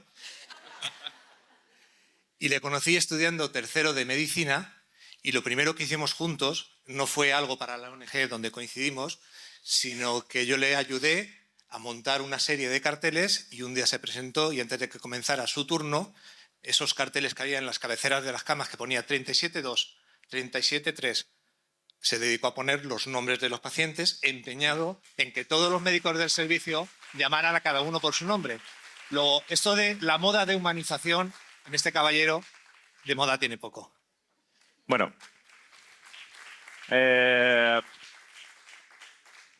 Y le conocí estudiando tercero de medicina y lo primero que hicimos juntos no fue algo para la ONG donde coincidimos, sino que yo le ayudé a montar una serie de carteles y un día se presentó y antes de que comenzara su turno, esos carteles que había en las cabeceras de las camas que ponía 37.2, 37.3, se dedicó a poner los nombres de los pacientes, empeñado en que todos los médicos del servicio llamaran a cada uno por su nombre. Luego, esto de la moda de humanización, en este caballero, de moda tiene poco. Bueno.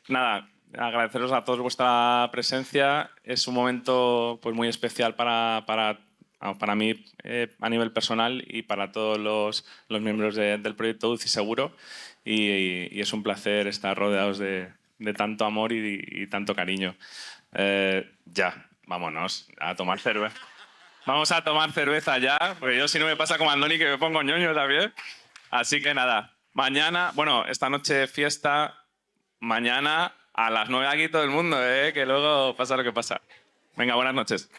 Nada, agradeceros a todos vuestra presencia. Es un momento pues, muy especial para mí a nivel personal y para todos los miembros del proyecto UCI Seguro. Y es un placer estar rodeados de tanto amor y tanto cariño. Ya, vámonos a tomar cerveza. Vamos a tomar cerveza ya, porque yo si no me pasa como Andoni que me pongo ñoño también. Así que nada, mañana, bueno, esta noche fiesta, mañana a las 9 aquí todo el mundo, que luego pasa lo que pasa. Venga, buenas noches.